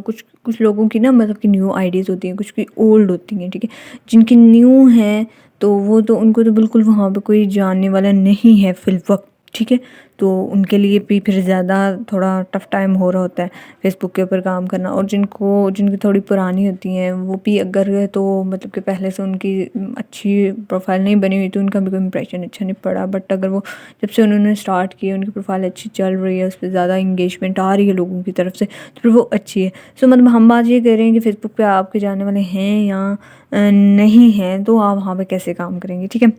कुछ कुछ लोगों की ना मतलब कि न्यू आईडीज़ होती हैं, कुछ की ओल्ड होती हैं, ठीक है। जिनकी न्यू हैं तो वो तो उनको तो बिल्कुल वहाँ पे कोई जानने वाला नहीं है फ़िलवक़्त, ठीक है। तो उनके लिए भी फिर ज़्यादा थोड़ा टफ़ टाइम हो रहा होता है फेसबुक के ऊपर काम करना। और जिनकी थोड़ी पुरानी होती हैं वो भी अगर तो मतलब कि पहले से उनकी अच्छी प्रोफाइल नहीं बनी हुई तो उनका भी कोई इंप्रेशन अच्छा नहीं पड़ा। बट अगर वो जब से उन्होंने स्टार्ट किया, उनकी प्रोफाइल अच्छी चल रही है, उस पर ज़्यादा इंगेजमेंट आ रही है लोगों की तरफ से, तो फिर वो अच्छी है। सो मतलब हम बात ये कर रहे हैं कि फ़ेसबुक पे आपके जाने वाले हैं या नहीं हैं, तो आप वहाँ पे कैसे काम करेंगे, ठीक है।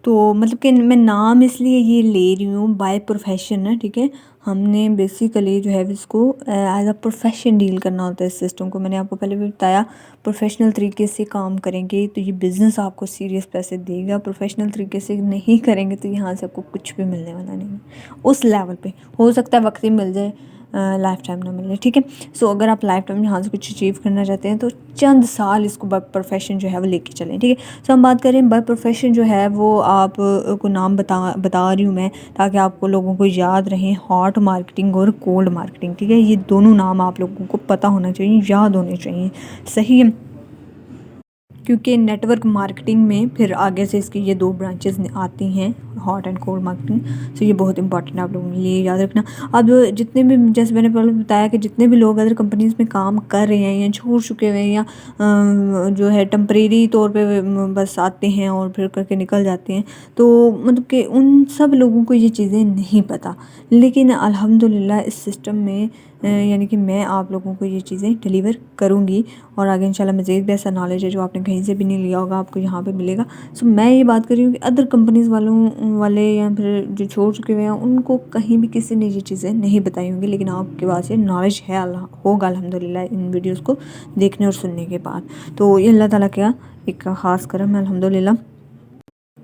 तो मतलब कि मैं नाम इसलिए ये ले रही हूँ बाय प्रोफेशन है, ठीक है। हमने बेसिकली जो है इसको एज अ प्रोफेशन डील करना होता है इस सिस्टम को। मैंने आपको पहले भी बताया, प्रोफेशनल तरीके से काम करेंगे तो ये बिज़नेस आपको सीरियस पैसे देगा। प्रोफेशनल तरीके से नहीं करेंगे तो यहाँ से आपको कुछ भी मिलने वाला नहीं है। उस लेवल पे हो सकता है वक्त ही मिल जाए, लाइफ टाइम ना मिले, ठीक है। सो अगर आप लाइफ टाइम यहाँ से कुछ अचीव करना चाहते हैं तो चंद साल इसको बाय प्रोफेशन जो है वो लेके चलें, ठीक है। सो हम बात करें बाय प्रोफेशन जो है वो आप को नाम बता रही हूँ मैं, ताकि आपको लोगों को याद रहें। हॉट मार्केटिंग और कोल्ड मार्केटिंग, ठीक है, ये दोनों नाम आप लोगों को पता होना चाहिए, याद होने चाहिए, सही है। क्योंकि नेटवर्क मार्केटिंग में फिर आगे से इसकी ये 2 ब्रांचेस आती हैं, हॉट एंड कोल्ड मार्केटिंग। सो ये बहुत इंपॉर्टेंट आप लोगों के लिए याद रखना। अब जितने भी, जैसे मैंने पहले बताया कि जितने भी लोग अदर कंपनीज़ में काम कर रहे हैं या छोड़ चुके हुए हैं या जो है टेम्परेरी तौर पे बस आते हैं और फिर करके निकल जाते हैं, तो मतलब कि उन सब लोगों को ये चीज़ें नहीं पता। लेकिन अल्हम्दुलिल्लाह इस सिस्टम में यानी कि मैं आप लोगों को ये चीज़ें डिलीवर करूँगी और आगे इंशाल्लाह मज़ीद भी ऐसा नॉलेज है जो आपने कहीं से भी नहीं लिया होगा, आपको यहाँ पे मिलेगा। सो मैं ये बात कर रही हूँ कि अदर कंपनीज़ वाले या फिर जो छोड़ चुके हुए हैं उनको कहीं भी किसी ने ये चीज़ें नहीं बताई होंगी, लेकिन आपके पास ये नॉलेज है होगा अल्हम्दुलिल्लाह इन वीडियोज़ को देखने और सुनने के बाद। तो ये अल्लाह ताला का एक ख़ास करम है अल्हम्दुलिल्लाह,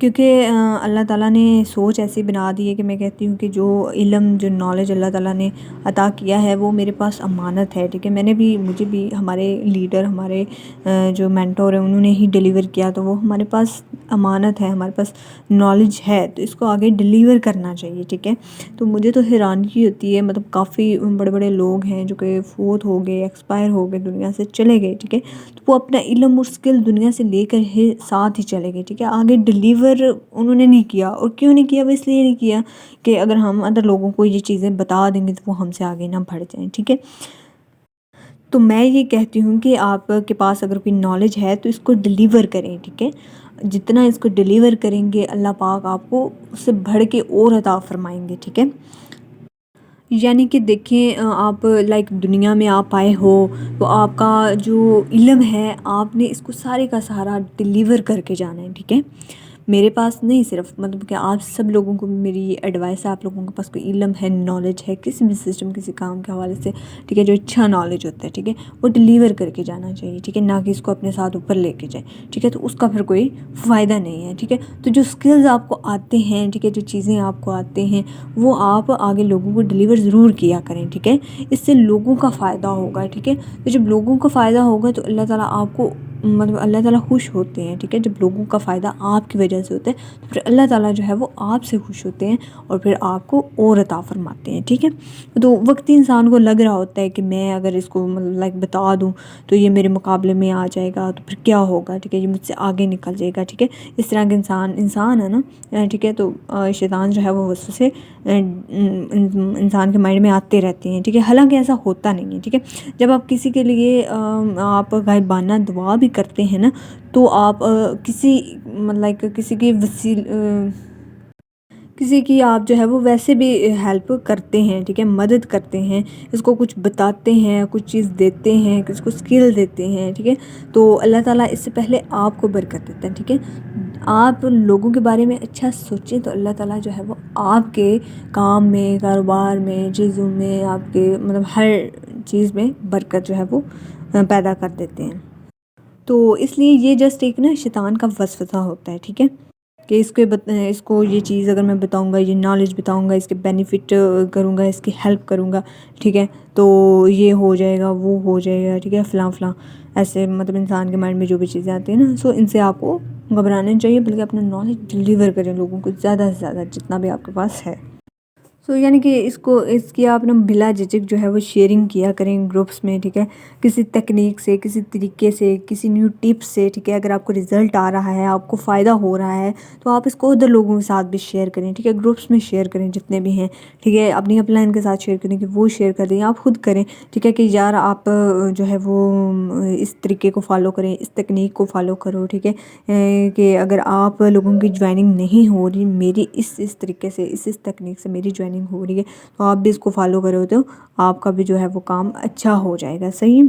क्योंकि अल्लाह ताला ने सोच ऐसी बना दी है कि मैं कहती हूँ कि जो इल्म, जो नॉलेज अल्लाह ताला ने अता किया है वो मेरे पास अमानत है, ठीक है। मुझे भी हमारे लीडर, हमारे जो मेंटोर हैं उन्होंने ही डिलीवर किया, तो वो हमारे पास अमानत है, हमारे पास नॉलेज है, तो इसको आगे डिलीवर करना चाहिए, ठीक है। तो मुझे तो हैरानगी होती है, मतलब काफ़ी बड़े बड़े लोग हैं जो कि फोत हो गए, एक्सपायर हो गए, दुनिया से चले गए, ठीक है। तो वो अपना इल्म और स्किल दुनिया से लेकर ही साथ ही चले गए, ठीक है। आगे डिलीवर उन्होंने नहीं किया, और क्यों नहीं किया, वो इसलिए नहीं किया कि अगर हम अदर लोगों को ये चीज़ें बता देंगे तो वो हमसे आगे ना बढ़ जाएं, ठीक है। तो मैं ये कहती हूँ कि आपके पास अगर कोई नॉलेज है तो इसको डिलीवर करें, ठीक है। जितना इसको डिलीवर करेंगे अल्लाह पाक आपको उससे बढ़ के और अता फरमाएंगे, ठीक है। यानी कि देखिए आप लाइक दुनिया में आप आए हो तो आपका जो इल्म है आपने इसको सारे का सारा डिलीवर करके जाना है, ठीक है। मेरे पास नहीं, सिर्फ मतलब कि आप सब लोगों को मेरी एडवाइस है, आप लोगों के पास कोई इल्म है, नॉलेज है किसी भी सिस्टम, किसी काम के हवाले से, ठीक है, जो अच्छा नॉलेज होता है, ठीक है, वो डिलीवर करके जाना चाहिए, ठीक है, ना कि इसको अपने साथ ऊपर लेके जाए, ठीक है। तो उसका फिर कोई फ़ायदा नहीं है, ठीक है। तो जो स्किल्स आपको आते हैं, ठीक है, जो चीज़ें आपको आते हैं वो आप आगे लोगों को डिलीवर ज़रूर किया करें, ठीक है। इससे लोगों का फ़ायदा होगा, ठीक है। तो जब लोगों का फ़ायदा होगा तो अल्लाह ताला आपको, मतलब अल्लाह ताला खुश होते हैं, ठीक है। जब लोगों का फ़ायदा आपकी वजह से होता है तो फिर अल्लाह ताला जो है वो आपसे खुश होते हैं और फिर आपको और अता फरमाते हैं, ठीक है। तो वक्ती इंसान को लग रहा होता है कि मैं अगर इसको मतलब लाइक बता दूँ तो ये मेरे मुकाबले में आ जाएगा, तो फिर क्या होगा, ठीक है, ये मुझसे आगे निकल जाएगा, ठीक है। इस तरह के इंसान है ना, ठीक है। तो शैतान जो है वो वसवसे इंसान के माइंड में आते रहते हैं, ठीक है। हालांकि ऐसा होता नहीं है, ठीक है। जब आप किसी के लिए आप गायबाना दुआ भी करते हैं ना, तो आप किसी मतलब लाइक किसी की आप जो है वो वैसे भी हेल्प करते हैं, ठीक है, मदद करते हैं, इसको कुछ बताते हैं, कुछ चीज़ देते हैं, किसको स्किल देते हैं, ठीक है। तो अल्लाह ताला इससे पहले आपको बरकत देता है, ठीक है। आप लोगों के बारे में अच्छा सोचें तो अल्लाह ताला जो है वो आपके काम में, कारोबार में, चीज़ों में, आपके मतलब हर चीज़ में बरकत जो है वो पैदा कर देते हैं। तो इसलिए ये जस्ट एक ना शैतान का वसवसा होता है, ठीक है, कि इसको ये चीज़ अगर मैं बताऊंगा, ये नॉलेज बताऊंगा, इसके बेनिफिट करूंगा, इसकी हेल्प करूंगा, ठीक है, तो ये हो जाएगा, वो हो जाएगा, ठीक है, फ़लाँ फ़लाँ ऐसे मतलब इंसान के माइंड में जो भी चीज़ें आती हैं ना, सो इनसे आपको घबराना चाहिए, बल्कि अपना नॉलेज डिलीवर करें लोगों को ज़्यादा से ज़्यादा जितना भी आपके पास है। सो यानी कि इसकी आप ना बिला झिझक जो है वो शेयरिंग किया करें ग्रुप्स में, ठीक है। किसी तकनीक से, किसी तरीके से, किसी न्यू टिप्स से, ठीक है, अगर आपको रिज़ल्ट आ रहा है, आपको फ़ायदा हो रहा है तो आप इसको उधर लोगों के साथ भी शेयर करें, ठीक है। ग्रुप्स में शेयर करें जितने भी हैं, ठीक है। अपनी अपलाइन के साथ शेयर करें कि वो शेयर कर दें, आप खुद करें, ठीक है, कि यार आप जो है वो इस तरीके को फॉलो करें, इस तकनीक को फॉलो करो, ठीक है। कि अगर आप लोगों की ज्वाइनिंग नहीं हो रही मेरी इस तरीके से, इस तकनीक से मेरी ज्वाइनिंग हो रही है, तो आप भी इसको फॉलो करो तो आपका भी जो है वो काम अच्छा हो जाएगा, सही है।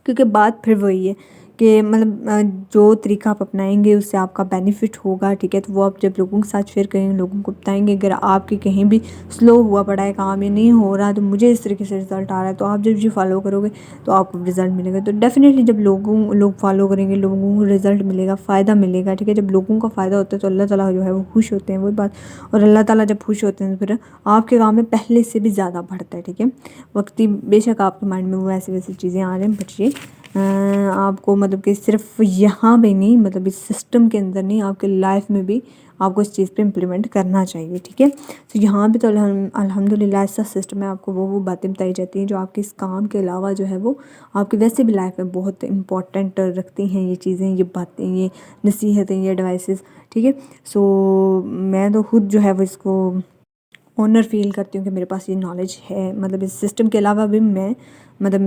क्योंकि बात फिर वही है कि मतलब जो तरीका आप अपनाएंगे उससे आपका बेनिफिट होगा, ठीक है। तो वो आप जब लोगों के साथ शेयर करेंगे, लोगों को बताएंगे। अगर आपके कहीं भी स्लो हुआ पड़ा है काम, या नहीं हो रहा, तो मुझे इस तरीके से रिज़ल्ट आ रहा है, तो आप जब ये फॉलो करोगे तो आपको रिज़ल्ट मिलेगा। तो डेफिनेटली जब लोग फॉलो करेंगे, लोगों को रिज़ल्ट मिलेगा, फ़ायदा मिलेगा, ठीक है। जब लोगों का फ़ायदा होता है तो अल्लाह ताला जो है वो खुश होते हैं, वही बात। और अल्लाह ताला जब खुश होते हैं तो फिर आपके काम में पहले से भी ज़्यादा बढ़ता है, ठीक है। वक्ती बेशक आपके माइंड में वो ऐसी वैसी चीज़ें आ रही हैं, बट ये आपको मतलब कि सिर्फ यहाँ पे नहीं, मतलब इस सिस्टम के अंदर नहीं, आपके लाइफ में भी आपको इस चीज़ पे इम्प्लीमेंट करना चाहिए, ठीक है। तो यहाँ पे तो अल्हम्दुलिल्लाह ऐसा सिस्टम है, आपको वो बातें बताई जाती हैं जो आपके इस काम के अलावा जो है वो आपकी वैसे भी लाइफ में बहुत इंपॉर्टेंट रखती हैं ये चीज़ें, ये बातें, ये नसीहतें, ये एडवाइसेस, ठीक है। सो मैं तो खुद जो है वो इसको ऑनर फील करती हूँ कि मेरे पास ये नॉलेज है। मतलब इस सिस्टम के अलावा भी मैं मतलब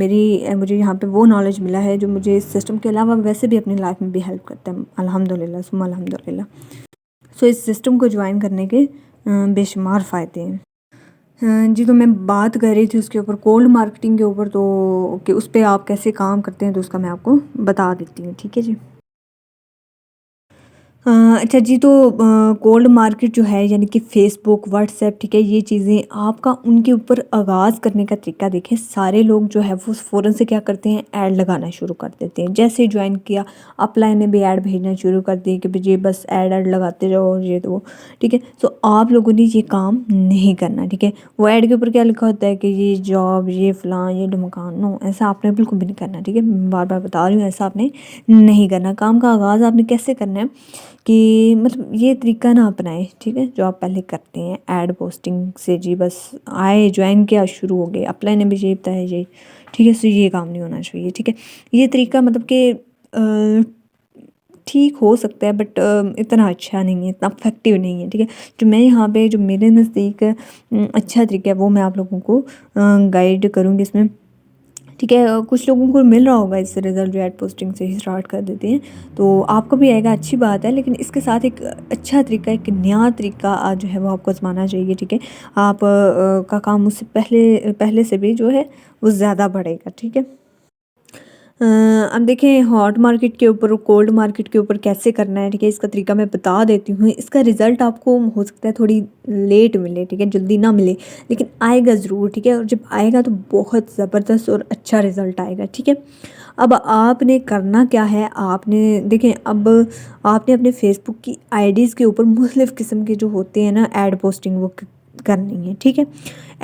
मुझे यहाँ पे वो नॉलेज मिला है जो मुझे इस सिस्टम के अलावा वैसे भी अपनी लाइफ में भी हेल्प करता है, अल्हम्दुलिल्लाह सुम्मा अल्हम्दुलिल्लाह। सो इस सिस्टम को ज्वाइन करने के बेशुमार फ़ायदे हैं। जी, तो मैं बात कर रही थी उसके ऊपर, कोल्ड मार्केटिंग के ऊपर, तो कि उस पे आप कैसे काम करते हैं, तो उसका मैं आपको बता देती हूँ, ठीक है जी। अच्छा जी, तो कोल्ड मार्केट जो है यानी कि फ़ेसबुक, व्हाट्सएप, ठीक है, ये चीज़ें आपका उनके ऊपर आगाज़ करने का तरीका देखें। सारे लोग जो है वो फ़ौरन से क्या करते हैं, ऐड लगाना शुरू कर देते हैं। जैसे ही ज्वाइन किया, अपलाइन ने भी ऐड भेजना शुरू कर दिए कि भई ये बस ऐड लगाते जाओ और ये तो वो, ठीक है। तो आप लोगों ने ये काम नहीं करना, ठीक है। वो ऐड के ऊपर क्या लिखा होता है कि ये जॉब, ये फ़लाँ, ये ढमकान, नो, ऐसा आपने बिल्कुल भी नहीं करना, ठीक है। बार-बार बता रही हूँ, ऐसा आपने नहीं करना। काम का आगाज़ आपने कैसे करना है कि मतलब ये तरीका ना अपनाएं, ठीक है, जो आप पहले करते हैं ऐड पोस्टिंग से। जी बस आए, ज्वाइन किया, शुरू हो गए, अप्लाई ने भी यही बताया यही, ठीक है। सो ये काम नहीं होना चाहिए, ठीक है। ये तरीका मतलब कि ठीक हो सकता है, बट इतना अच्छा नहीं है, इतना इफेक्टिव नहीं है, ठीक है। जो मैं यहाँ पे, जो मेरे नज़दीक अच्छा तरीका है वो मैं आप लोगों को गाइड करूँगी इसमें, ठीक है। कुछ लोगों को मिल रहा होगा इससे रिज़ल्ट, जो ऐड पोस्टिंग से ही स्टार्ट कर देते हैं, तो आपको भी आएगा, अच्छी बात है। लेकिन इसके साथ एक अच्छा तरीका, एक नया तरीका जो है वो आपको आज़माना चाहिए, ठीक है। आप का काम उससे पहले पहले से भी जो है वो ज़्यादा बढ़ेगा, ठीक है। अब देखें हॉट मार्केट के ऊपर और कोल्ड मार्केट के ऊपर कैसे करना है, ठीक है। इसका तरीका मैं बता देती हूँ। इसका रिज़ल्ट आपको हो सकता है थोड़ी लेट मिले, ठीक है, जल्दी ना मिले, लेकिन आएगा ज़रूर, ठीक है। और जब आएगा तो बहुत ज़बरदस्त और अच्छा रिज़ल्ट आएगा, ठीक है। अब आपने करना क्या है, आपने देखें, अब आपने अपने फेसबुक की आईडीज़ के ऊपर मुख्तलिफ़ किस्म के जो होते हैं ना ऐड पोस्टिंग, वो करनी है, ठीक है।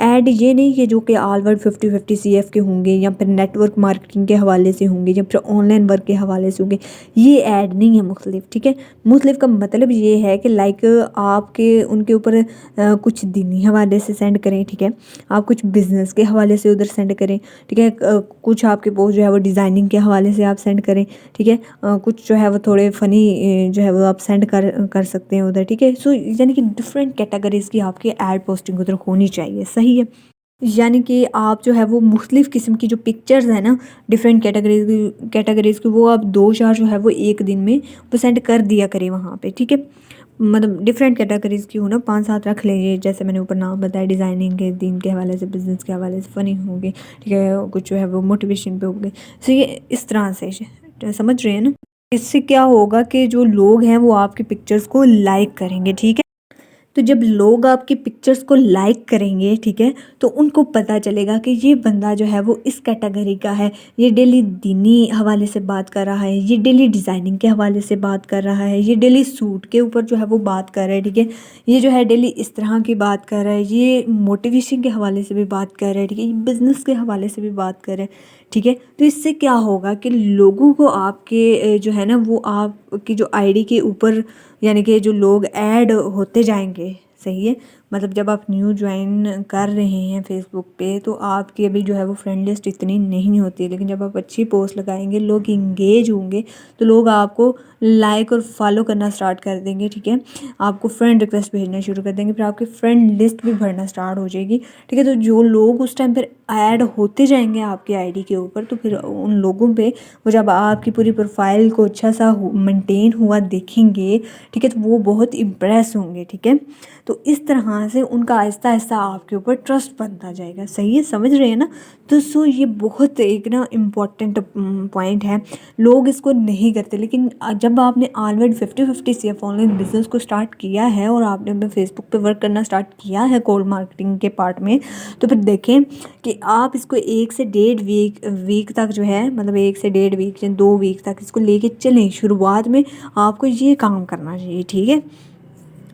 ऐड ये नहीं कि जो कि ऑल वर्ड 50-50 CF के होंगे, या फिर नेटवर्क मार्केटिंग के हवाले से होंगे, या फिर ऑनलाइन वर्क के हवाले से होंगे। ये ऐड नहीं है मुख्तलिफ, ठीक है। मुख्तलिफ का मतलब ये है कि लाइक आपके उनके ऊपर कुछ दीनी हवाले से सेंड करें, ठीक है। आप कुछ बिज़नेस के हवाले से उधर सेंड करें, ठीक है। कुछ आपके पोस्ट जो है वो डिज़ाइनिंग के हवाले से आप सेंड करें, ठीक है। कुछ जो है वो थोड़े फ़नी जो है वो आप सेंड कर सकते हैं उधर, ठीक है। सो यानी कि डिफरेंट कैटेगरीज़ की आपकी ऐड पोस्टिंग उधर होनी चाहिए, सही है। यानी कि आप जो है वो मुख्तलिफ़ किस्म की जो पिक्चर्स हैं ना, डिफरेंट कैटेगरीज़ की, वो आप 2-4 जो है वो एक दिन में वो सेंड कर दिया करें वहाँ पे, ठीक है। मतलब डिफरेंट कैटेगरीज़ की हो ना, 5-7 रख लीजिए, जैसे मैंने ऊपर नाम बताया, डिज़ाइनिंग के, दीन के हवाले से, बिज़नेस के हवाले से, फ़नी होंगे, ठीक है, कुछ जो है वो मोटिवेशन पे होंगे। सो ये इस तरह से समझ रहे हैं ना। इससे क्या होगा कि जो लोग हैं वो आपकी पिक्चर्स को लाइक करेंगे, ठीक है। तो जब लोग आपकी पिक्चर्स को लाइक करेंगे, ठीक है, तो उनको पता चलेगा कि ये बंदा जो है वो इस कैटेगरी का है, ये डेली दीनी हवाले से बात कर रहा है, ये डेली डिज़ाइनिंग के हवाले से बात कर रहा है, ये डेली सूट के ऊपर जो है वो बात कर रहा है, ठीक है। ये जो है डेली इस तरह की बात कर रहा है, ये मोटिवेशन के हवाले से भी बात कर रहा है, ठीक है, ये बिज़नेस के हवाले से भी बात कर रहा है, ठीक है। तो इससे क्या होगा कि लोगों को आपके जो है ना वो आपकी जो आईडी के ऊपर, यानी कि जो लोग ऐड होते जाएंगे, सही है। मतलब जब आप न्यू ज्वाइन कर रहे हैं फेसबुक पे, तो आपकी अभी जो है वो फ्रेंड लिस्ट इतनी नहीं होती है, लेकिन जब आप अच्छी पोस्ट लगाएंगे, लोग इंगेज होंगे, तो लोग आपको लाइक और फॉलो करना स्टार्ट कर देंगे, ठीक है। आपको फ्रेंड रिक्वेस्ट भेजना शुरू कर देंगे, फिर आपकी फ्रेंड लिस्ट भी भरना स्टार्ट हो जाएगी, ठीक है। तो जो लोग उस टाइम पर ऐड होते जाएंगे आपकी आईडी के ऊपर, तो फिर उन लोगों पे वो जब आपकी पूरी प्रोफाइल को अच्छा सा मेंटेन हुआ देखेंगे, ठीक है, तो वो बहुत इम्प्रेस होंगे, ठीक है। तो इस तरह यहाँ से उनका आहिस्ता आहिस्ता आपके ऊपर ट्रस्ट बनता जाएगा। सही है, समझ रहे हैं ना? तो सो ये बहुत एक ना इम्पॉर्टेंट पॉइंट है, लोग इसको नहीं करते। लेकिन जब आपने ऑलरेडी 50-50 CF ऑनलाइन बिजनेस को स्टार्ट किया है और आपने अपने फेसबुक पे वर्क करना स्टार्ट किया है कोल्ड मार्केटिंग के पार्ट में, तो फिर देखें कि आप इसको 1 से 1.5 वीक तक जो है, मतलब 1 से 1.5 वीक या 2 वीक तक इसको लेके चलें। शुरुआत में आपको ये काम करना चाहिए, ठीक है?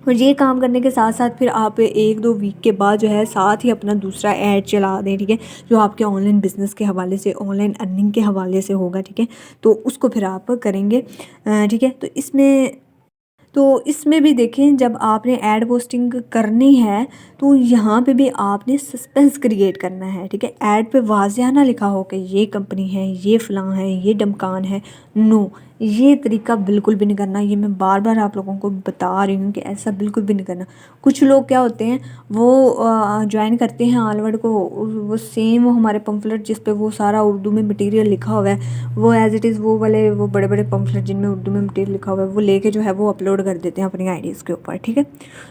और ये काम करने के साथ साथ फिर आप 1-2 वीक के बाद जो है साथ ही अपना दूसरा ऐड चला दें, ठीक है? जो आपके ऑनलाइन बिज़नेस के हवाले से, ऑनलाइन अर्निंग के हवाले से होगा, ठीक है? तो उसको फिर आप करेंगे, ठीक है? तो इसमें भी देखें, जब आपने ऐड पोस्टिंग करनी है तो यहाँ पे भी आपने सस्पेंस क्रिएट करना है, ठीक है? ऐड पे वाज़ियाना लिखा हो कि ये कंपनी है, ये फ़लाँ है, ये डमकान है। नो, ये तरीका बिल्कुल भी नहीं करना। ये मैं बार बार आप लोगों को बता रही हूँ कि ऐसा बिल्कुल भी नहीं करना। कुछ लोग क्या होते हैं, वो ज्वाइन करते हैं ऑलवर्ड को, वो सेम वो हमारे पम्फलेट जिस पे वो सारा उर्दू में मटेरियल लिखा हुआ है, वो एज़ इट इज़ वो वाले वो बड़े बड़े पम्फलेट जिनमें उर्दू में मटेरियल लिखा हुआ है, वो लेके जो है वो अपलोड कर देते हैं अपनी आईडीज़ के ऊपर, ठीक है?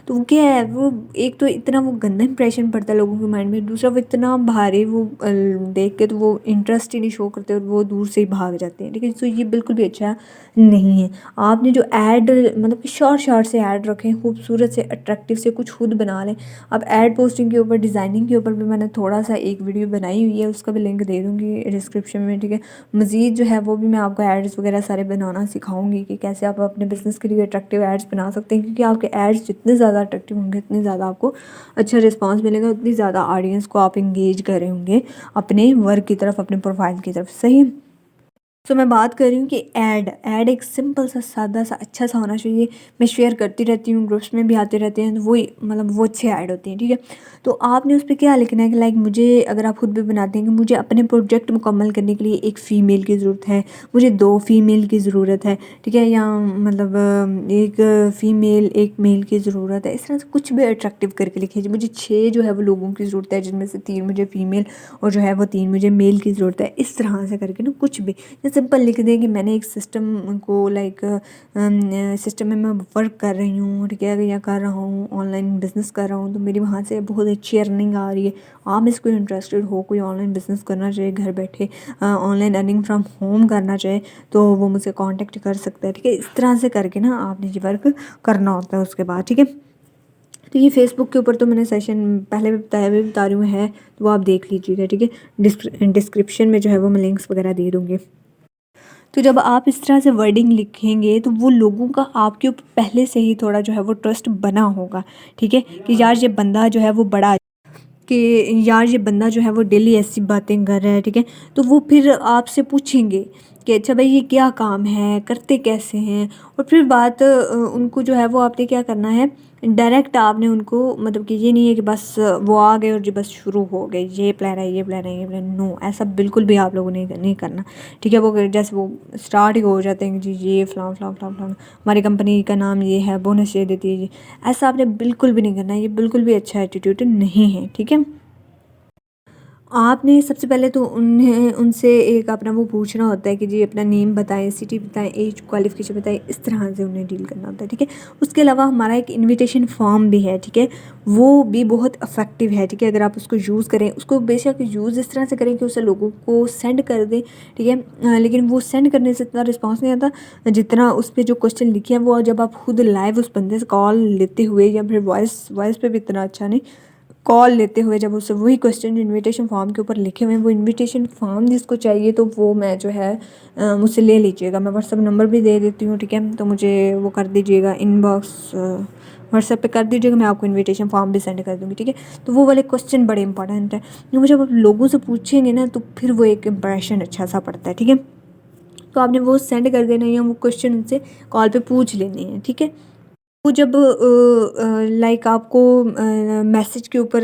तो वो क्या है, वो एक तो इतना वो गंदा इंप्रेशन पड़ता है लोगों के माइंड में, दूसरा वो इतना भारी वो देख के तो वो इंटरेस्ट ही नहीं शो करते और वो दूर से ही भाग जाते हैं, ठीक है? तो ये बिल्कुल भी अच्छा नहीं है। आपने जो ऐड, मतलब कि शॉर्ट से ऐड रखें, खूबसूरत से, अट्रैक्टिव से, कुछ खुद बना लें। अब ऐड पोस्टिंग के ऊपर, डिज़ाइनिंग के ऊपर भी मैंने थोड़ा सा एक वीडियो बनाई हुई है, उसका भी लिंक दे दूँगी डिस्क्रिप्शन में, ठीक है? मज़ीद जो है वो भी मैं आपको एड्स वगैरह सारे बनाना सिखाऊंगी कि कैसे आप अपने बिज़नेस के लिए अट्रैक्टिव एड्स बना सकते हैं, क्योंकि आपके एड्स जितने ज़्यादा अट्रैक्टिव होंगे उतनी ज़्यादा आपको अच्छा रिस्पांस मिलेगा, उतनी ज़्यादा ऑडियंस को आप इंगेज कर रहे होंगे अपने वर्क की तरफ, अपने प्रोफाइल की तरफ। सही है? तो मैं बात कर रही हूँ कि ऐड एक सिंपल सा, सादा सा, अच्छा सा होना चाहिए। मैं शेयर करती रहती हूँ, ग्रुप्स में भी आते रहते हैं, तो वही मतलब वो अच्छे ऐड होते हैं, ठीक है? तो आपने उस पर क्या लिखना है कि लाइक मुझे, अगर आप खुद भी बनाते हैं कि मुझे अपने प्रोजेक्ट मुकम्मल करने के लिए एक फ़ीमेल की ज़रूरत है, मुझे 2 फीमेल की ज़रूरत है, ठीक है? या मतलब एक फ़ीमेल एक मेल की ज़रूरत है। इस तरह से कुछ भी अट्रैक्टिव करके लिखिए। मुझे 6 जो है वो लोगों की ज़रूरत है, जिनमें से 3 मुझे फ़ीमेल और जो है वो 3 मुझे मेल की ज़रूरत है। इस तरह से करके ना कुछ भी सिंपल लिख दें कि मैंने एक सिस्टम को लाइक सिस्टम में मैं वर्क कर रही हूँ, ठीक है? या कर रहा हूँ, ऑनलाइन बिज़नेस कर रहा हूँ, तो मेरी वहाँ से बहुत अच्छी अर्निंग आ रही है। आप इसको इंटरेस्टेड हो, कोई ऑनलाइन बिज़नेस करना चाहिए घर बैठे, ऑनलाइन अर्निंग फ्रॉम होम करना चाहे, तो वो मुझसे कांटेक्ट कर सकता है, ठीक है? इस तरह से करके ना आपने ये वर्क करना होता है उसके बाद, ठीक है? तो ये फेसबुक के ऊपर तो मैंने सेशन पहले भी बताया, भी बता रही हूँ है, तो वो आप देख लीजिएगा, ठीक है? डिस्क्रिप्शन में जो है वो मैं लिंक्स वगैरह दे दूँगी। तो जब आप इस तरह से वर्डिंग लिखेंगे तो वो लोगों का आपके ऊपर पहले से ही थोड़ा जो है वो ट्रस्ट बना होगा, ठीक है? कि यार ये बंदा जो है वो बड़ा, कि यार ये बंदा जो है वो डेली ऐसी बातें कर रहा है, ठीक है? तो वो फिर आपसे पूछेंगे कि अच्छा भाई ये क्या काम है, करते कैसे हैं? और फिर बात उनको जो है वो आपने क्या करना है, डायरेक्ट आपने उनको, मतलब कि ये नहीं है कि बस वो आ गए और जी बस शुरू हो गए, ये प्लान है, ये प्लान है, ये प्लान। नो, ऐसा बिल्कुल भी आप लोगों ने नहीं करना, ठीक है? वो जैसे वो स्टार्ट ही हो जाते हैं कि जी ये फ़लाँ फ़लाँ फ़लाँ फ़लाँ, हमारी कंपनी का नाम ये है, बोनस ये देती है, जी। ऐसा आपने बिल्कुल भी नहीं करना, ये बिल्कुल भी अच्छा एटीट्यूड नहीं है, ठीक है? आपने सबसे पहले तो उनसे एक अपना वो पूछना होता है कि जी अपना नेम बताएं, सिटी बताएं, एज, क्वालिफ़िकेशन बताएं। इस तरह से उन्हें डील करना होता है, ठीक है? उसके अलावा हमारा एक इनविटेशन फॉर्म भी है, ठीक है? वो भी बहुत इफ़ेक्टिव है, ठीक है? अगर आप उसको यूज़ करें, उसको बेशक यूज़ इस तरह से करें कि उसे लोगों को सेंड कर दें, ठीक है? लेकिन वो सेंड करने से इतना रिस्पॉन्स नहीं आता जितना उस पर जो क्वेश्चन लिखे हैं, वो जब आप खुद लाइव उस बंदे से कॉल लेते हुए या फिर वॉइस पे भी इतना अच्छा नहीं, कॉल लेते हुए जब उससे वही क्वेश्चन इनविटेशन फॉर्म के ऊपर लिखे हुए हैं, वो इनविटेशन फॉर्म जिसको चाहिए तो वो मैं जो है मुझसे ले लीजिएगा। मैं व्हाट्सअप नंबर भी दे देती हूँ, ठीक है? तो मुझे वो कर दीजिएगा, इनबॉक्स व्हाट्सएप पे कर दीजिएगा, मैं आपको इनविटेशन फॉर्म भी सेंड कर दूँगी, ठीक है? तो वो वाले क्वेश्चन बड़े इंपॉर्टेंट है, क्योंकि जब आप लोगों से पूछेंगे ना तो फिर वो एक इम्प्रेशन अच्छा सा पड़ता है, ठीक है? तो आपने वो सेंड कर देना या वो क्वेश्चन उनसे कॉल पे पूछ लेने हैं, ठीक है? वो जब लाइक आपको मैसेज के ऊपर,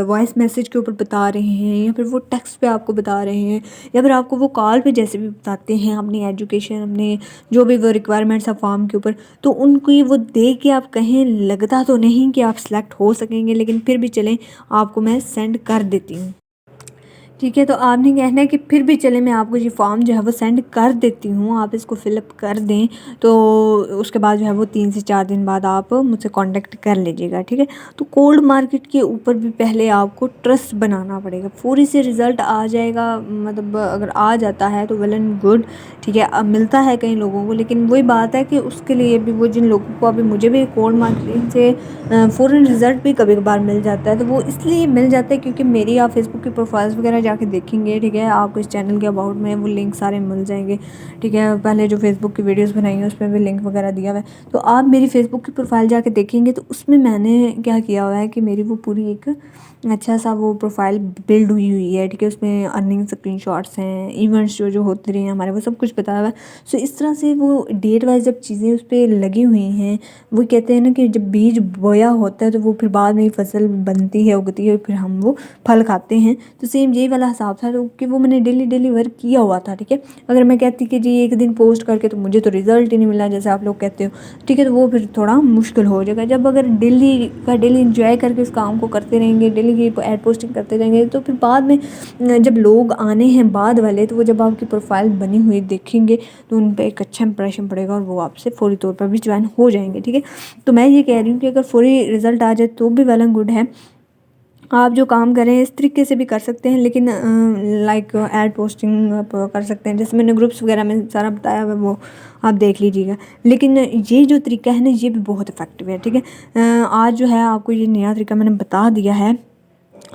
वॉइस मैसेज के ऊपर बता रहे हैं या फिर वो टेक्स्ट पे आपको बता रहे हैं या फिर आपको वो कॉल पे जैसे भी बताते हैं अपनी एजुकेशन, अपने जो भी वो रिक्वायरमेंट्स है फॉर्म के ऊपर, तो उनको वो देख के आप कहें, लगता तो नहीं कि आप सिलेक्ट हो सकेंगे, लेकिन फिर भी चलें, आपको मैं सेंड कर देती हूँ, ठीक है, तो आपने कहना है कि फिर भी चले मैं आपको ये फॉर्म जो है वो सेंड कर देती हूँ, आप इसको फ़िलअप कर दें, तो उसके बाद जो है वो 3 से 4 दिन बाद आप मुझसे कांटेक्ट कर लीजिएगा, ठीक है। तो कोल्ड मार्केट के ऊपर भी पहले आपको ट्रस्ट बनाना पड़ेगा, पूरी से रिज़ल्ट आ जाएगा, मतलब अगर आ जाता है तो वेल एंड गुड, ठीक है। अब मिलता है कई लोगों को, लेकिन वही बात है कि उसके लिए भी वो जिन लोगों को, अभी मुझे भी कोल्ड मार्केटिंग से फ़ौरन रिज़ल्ट भी कभी कभार मिल जाता है, तो वो इसलिए मिल जाता है क्योंकि मेरी आप फेसबुक की प्रोफाइल्स वगैरह जाके देखेंगे, ठीक है, आपको इस चैनल के अबाउट में वो लिंक सारे मिल जाएंगे, ठीक है। पहले जो फेसबुक की वीडियोस बनाई है उसमें भी लिंक वगैरह दिया हुआ है, तो आप मेरी फेसबुक की प्रोफाइल जाके देखेंगे तो उसमें मैंने क्या किया हुआ है कि मेरी वो पूरी एक अच्छा सा वो प्रोफाइल बिल्ड हुई है, ठीक है। उसमें अर्निंग स्क्रीनशॉट्स हैं, इवेंट्स जो जो होते रहे हैं हमारे, वो सब कुछ बताया हुआ है। सो इस तरह से वो डेट वाइज जब चीज़ें उस पर लगी हुई हैं, वो कहते हैं ना कि जब बीज बोया होता है तो वो फिर बाद में फसल बनती है, उगती है, फिर हम वो फल खाते हैं। तो सेम यही वाला हिसाब था, तो कि वो मैंने डेली वर्क किया हुआ था, ठीक है। अगर मैं कहती कि जी एक दिन पोस्ट करके तो मुझे तो रिज़ल्ट ही नहीं मिला जैसे आप लोग कहते हो, ठीक है, तो वो फिर थोड़ा मुश्किल हो जाएगा। जब अगर डेली इंजॉय करके उस काम को करते रहेंगे, डेली की ऐड पोस्टिंग करते रहेंगे, तो फिर बाद में जब लोग आने हैं बाद वाले, तो वो जब आपकी प्रोफाइल बनी हुई देखेंगे तो उन पर एक अच्छा इंप्रेशन पड़ेगा और वो आपसे फौरी तौर पर भी ज्वाइन हो जाएंगे, ठीक है। तो मैं ये कह रही हूँ कि अगर फौरी रिज़ल्ट आ जाए तो भी वेल एंड गुड है, आप जो काम करें इस तरीके से भी कर सकते हैं, लेकिन लाइक ऐड पोस्टिंग आप कर सकते हैं, जैसे मैंने ग्रुप्स वगैरह में सारा बताया हुआ है, वो आप देख लीजिएगा। लेकिन ये जो तरीका है ना, ये भी बहुत इफ़ेक्टिव है, ठीक है। आज जो है आपको ये नया तरीका मैंने बता दिया है,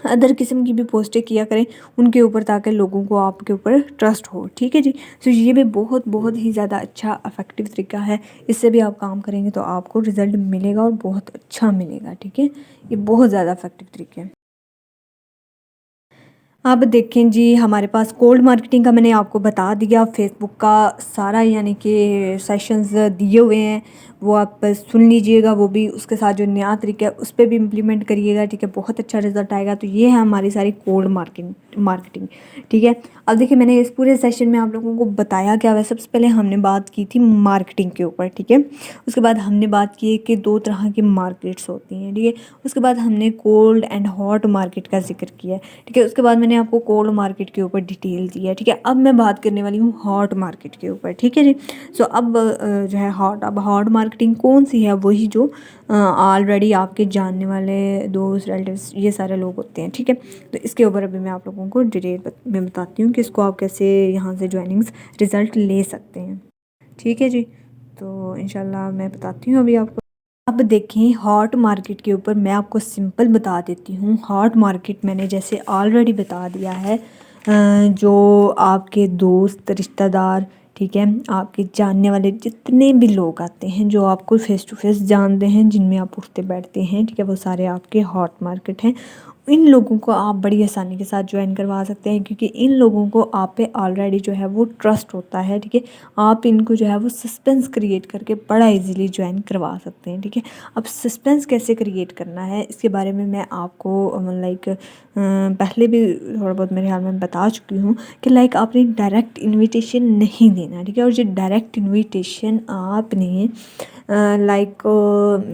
अदर किस्म की भी पोस्टें किया करें उनके ऊपर, ताकि लोगों को आपके ऊपर ट्रस्ट हो, ठीक है जी। तो ये भी बहुत ही ज़्यादा अच्छा इफ़ेक्टिव तरीका है, इससे भी आप काम करेंगे तो आपको रिज़ल्ट मिलेगा और बहुत अच्छा मिलेगा, ठीक है। ये बहुत ज़्यादा इफ़ेक्टिव तरीके हैं। अब देखें जी, हमारे पास कोल्ड मार्केटिंग का मैंने आपको बता दिया, फेसबुक का सारा यानी कि सेशंस दिए हुए हैं, वो आप सुन लीजिएगा, वो भी उसके साथ जो नया तरीका है उस पर भी इम्प्लीमेंट करिएगा, ठीक है, बहुत अच्छा रिजल्ट आएगा। तो ये है हमारी सारी कोल्ड मार्केटिंग, ठीक है। अब देखिए, मैंने इस पूरे सेशन में आप लोगों को बताया क्या हुआ। सबसे पहले हमने बात की थी मार्केटिंग के ऊपर, ठीक है। उसके बाद हमने बात की कि 2 तरह की मार्केट्स होती हैं, ठीक है। उसके बाद हमने कोल्ड एंड हॉट मार्केट का जिक्र किया है, ठीक है। उसके बाद मैंने आपको कोल्ड मार्केट के ऊपर डिटेल दी है, ठीक है। अब मैं बात करने वाली हूँ हॉट मार्केट के ऊपर, ठीक है जी। सो अब जो है हॉट मार्केटिंग कौन सी है, वही जो ऑलरेडी आपके जानने वाले दोस्त, रिलेटिव्स, ये सारे लोग होते हैं, ठीक है। तो इसके ऊपर अभी मैं आप लोगों को डिटेल में बताती हूँ कि इसको आप कैसे यहाँ से ज्वाइनिंग्स रिज़ल्ट ले सकते हैं, ठीक है जी। तो इंशाल्लाह मैं बताती हूँ अभी आपको। अब देखें, हॉट मार्केट के ऊपर मैं आपको सिंपल बता देती हूँ। हॉट मार्केट मैंने जैसे ऑलरेडी बता दिया है, जो आपके दोस्त, रिश्तेदार, ठीक है, आपके जानने वाले जितने भी लोग आते हैं, जो आपको फ़ेस टू फेस जानते हैं, जिनमें आप उठते बैठते हैं, ठीक है, वो सारे आपके हॉट मार्केट हैं। इन लोगों को आप बड़ी आसानी के साथ ज्वाइन करवा सकते हैं, क्योंकि इन लोगों को आप पे ऑलरेडी जो है वो ट्रस्ट होता है, ठीक है। आप इनको जो है वो सस्पेंस क्रिएट करके बड़ा इजीली ज्वाइन करवा सकते हैं, ठीक है। अब सस्पेंस कैसे क्रिएट करना है इसके बारे में मैं आपको लाइक पहले भी थोड़ा बहुत मेरे ख्याल में बता चुकी हूँ कि लाइक आपने डायरेक्ट इनविटेशन नहीं देना, ठीक है। और ये डायरेक्ट इनविटेशन आपने लाइक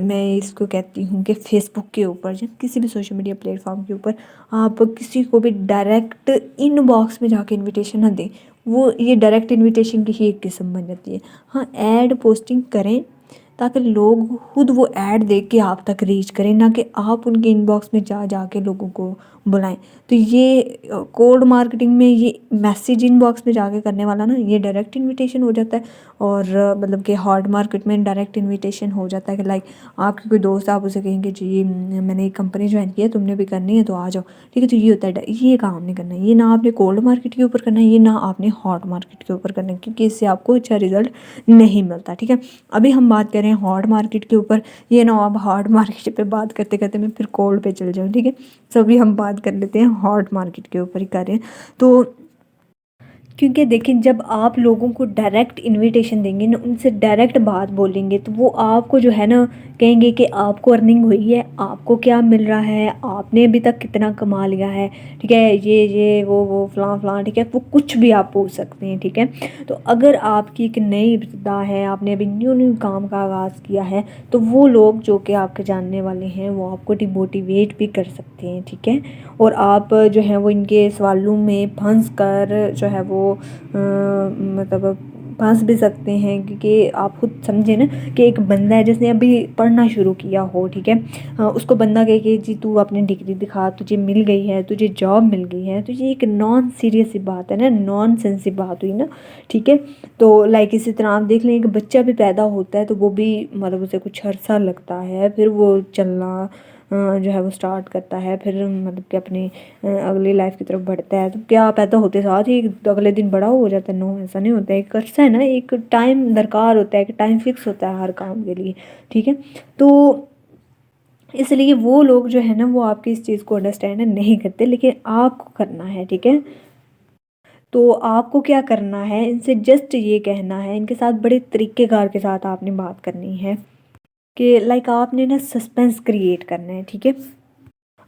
मैं इसको कहती हूँ कि फेसबुक के ऊपर या किसी भी सोशल मीडिया प्लेटफॉर्म के ऊपर आप किसी को भी डायरेक्ट इनबॉक्स में जाके इनविटेशन ना दें। वो ये डायरेक्ट इनविटेशन की ही एक किस्म बन जाती है। हाँ, ऐड पोस्टिंग करें ताकि लोग खुद वो ऐड देख के आप तक रीच करें, ना कि आप उनके इनबॉक्स में जा के लोगों को बुलाएं। तो ये कोल्ड मार्केटिंग में ये मैसेज इनबॉक्स में जाके करने वाला ना, ये डायरेक्ट इनविटेशन हो जाता है। और मतलब कि हॉट मार्केट में डायरेक्ट इनविटेशन हो जाता है कि लाइक आपके कोई दोस्त, आप उसे कहेंगे जी मैंने एक कंपनी ज्वाइन की है, तुमने भी करनी है तो आ जाओ, ठीक है। तो ये होता है, ये काम नहीं करना है, ये ना आपने कोल्ड मार्केट के ऊपर करना है, ये ना आपने हॉट मार्केट के ऊपर करना है, क्योंकि इससे आपको अच्छा रिजल्ट नहीं मिलता, ठीक है। अभी हम बात करें हॉट मार्केट के ऊपर, ये ना आप हॉट मार्केट पे बात करते करते मैं फिर कोल्ड पे चल जाऊँ, ठीक है। सो अभी हम बात कर लेते हैं हॉट मार्केट के ऊपर ही कर रहे हैं। तो क्योंकि देखिए जब आप लोगों को डायरेक्ट इनविटेशन देंगे ना, उनसे डायरेक्ट बात बोलेंगे, तो वो आपको जो है ना कहेंगे कि आपको अर्निंग हुई है, आपको क्या मिल रहा है, आपने अभी तक कितना कमा लिया है, ठीक है, ये वो फलां फलां, ठीक है, वो कुछ भी आप पूछ सकते हैं, ठीक है। तो अगर आपकी एक नई इब्तिदा है, आपने अभी न्यू न्यू काम का आगाज़ किया है, तो वो लोग जो कि आपके जानने वाले हैं वो आपको डिमोटिवेट भी कर सकते हैं, ठीक है। और आप जो है वो इनके सवालों में फंस कर जो है वो मतलब फंस भी सकते हैं, क्योंकि आप खुद समझे ना कि एक बंदा है जिसने अभी पढ़ना शुरू किया हो, ठीक है, उसको बंदा कहे कि जी तू अपनी डिग्री दिखा, तुझे मिल गई है, तुझे जॉब मिल गई है, तो ये एक नॉन सीरियस सी बात है ना, नॉन सेंस सी बात हुई ना, ठीक है। तो लाइक इसी तरह आप देख लें, एक बच्चा भी पैदा होता है तो वो भी मतलब उसे कुछ अरसा लगता है, फिर वो चलना जो है वो स्टार्ट करता है, फिर मतलब कि अपनी अगली लाइफ की तरफ बढ़ता है। तो क्या पैदा होते साथ ही अगले दिन बड़ा हो जाता है? नो, ऐसा नहीं होता है। एक अरसा है ना, एक टाइम दरकार होता है, एक टाइम फिक्स होता है हर काम के लिए, ठीक है। तो इसलिए वो लोग जो है ना वो आपकी इस चीज़ को अंडरस्टैंड नहीं करते, लेकिन आपको करना है, ठीक है। तो आपको क्या करना है, इनसे जस्ट ये कहना है, इनके साथ बड़े तरीक़ेकार के साथ आपने बात करनी है कि लाइक आपने ना सस्पेंस क्रिएट करना है, ठीक है।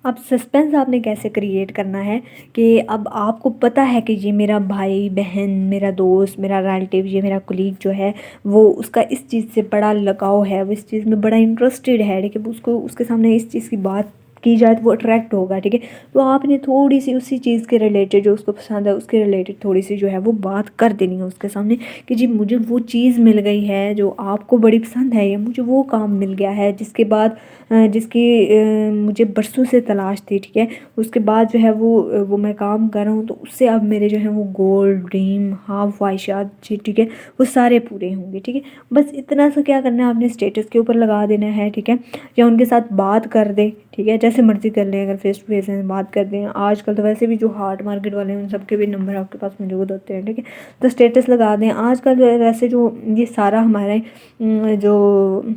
अब सस्पेंस आपने कैसे क्रिएट करना है कि अब आपको पता है कि ये मेरा भाई बहन, मेरा दोस्त, मेरा रिलेटिव, ये मेरा कोलीग जो है वो उसका इस चीज़ से बड़ा लगाव है, वो इस चीज़ में बड़ा इंटरेस्टेड है, ठीक है। उसको उसके सामने इस चीज़ की बात की जाए तो वो अट्रैक्ट होगा, ठीक है। तो आपने थोड़ी सी उसी चीज़ के रिलेटेड जो उसको पसंद है उसके रिलेटेड थोड़ी सी जो है वो बात कर देनी है उसके सामने कि जी मुझे वो चीज़ मिल गई है जो आपको बड़ी पसंद है, या मुझे वो काम मिल गया है जिसके बाद जिसकी मुझे बरसों से तलाश थी, ठीक है। उसके बाद जो है वो मैं काम कर रहा हूँ, तो उससे अब मेरे जो है वो गोल, ड्रीम, ख्वाहिशात जी, ठीक है, वो सारे पूरे होंगे, ठीक है। बस इतना सा क्या करना है, आपने स्टेटस के ऊपर लगा देना है, ठीक है, या उनके साथ बात कर दे, ठीक है, जैसे मर्ज़ी कर लें, अगर फेस टू फेस हैं बात कर दें। आजकल तो वैसे भी जो हार्ट मार्केट वाले हैं उन सबके भी नंबर आपके पास मौजूद होते हैं, ठीक है। तो स्टेटस लगा दें। आजकल वैसे जो ये सारा हमारे जो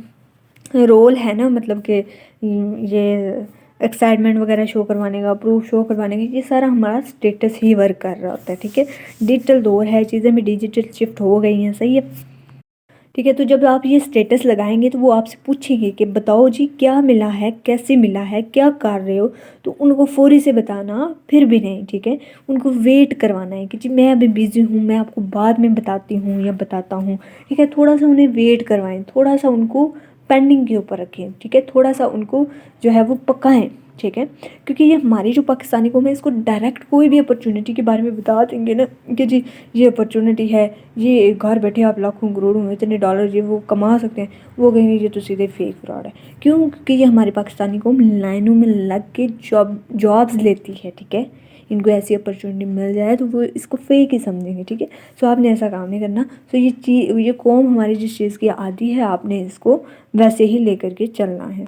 रोल है ना, मतलब कि ये एक्साइटमेंट वगैरह शो करवाने का, प्रूफ शो करवाने का, ये सारा हमारा स्टेटस ही वर्क कर रहा होता है, ठीक है। डिजिटल दौर है, चीज़ें भी डिजिटल शिफ्ट हो गई हैं, सही है, ठीक है। तो जब आप ये स्टेटस लगाएंगे तो वो आपसे पूछेंगे कि बताओ जी क्या मिला है, कैसे मिला है, क्या कर रहे हो, तो उनको फौरी से बताना फिर भी नहीं, ठीक है। उनको वेट करवाना है कि जी मैं अभी बिज़ी हूँ, मैं आपको बाद में बताती हूँ या बताता हूँ, ठीक है। थोड़ा सा उन्हें वेट करवाएं, थोड़ा सा उनको पेंडिंग के ऊपर रखें, ठीक है, थोड़ा सा उनको जो है वो पकाएं, ठीक है। क्योंकि ये हमारी जो पाकिस्तानी कौम है, इसको डायरेक्ट कोई भी अपॉर्चुनिटी के बारे में बता देंगे ना कि जी ये अपॉर्चुनिटी है, ये घर बैठे आप लाखों करोड़ों में इतने डॉलर ये वो कमा सकते हैं, वो कहेंगे ये तो सीधे फेक फ्रॉड है। क्यों? क्योंकि ये हमारी पाकिस्तानी कौम लाइनों में लग के जॉब्स लेती है, ठीक है। इनको ऐसी अपॉर्चुनिटी मिल जाए तो वो इसको फेक ही समझेंगे, ठीक है। सो आपने ऐसा काम नहीं करना। सो ये कौम हमारी जिस चीज़ की आदी है, आपने इसको वैसे ही लेकर के चलना है,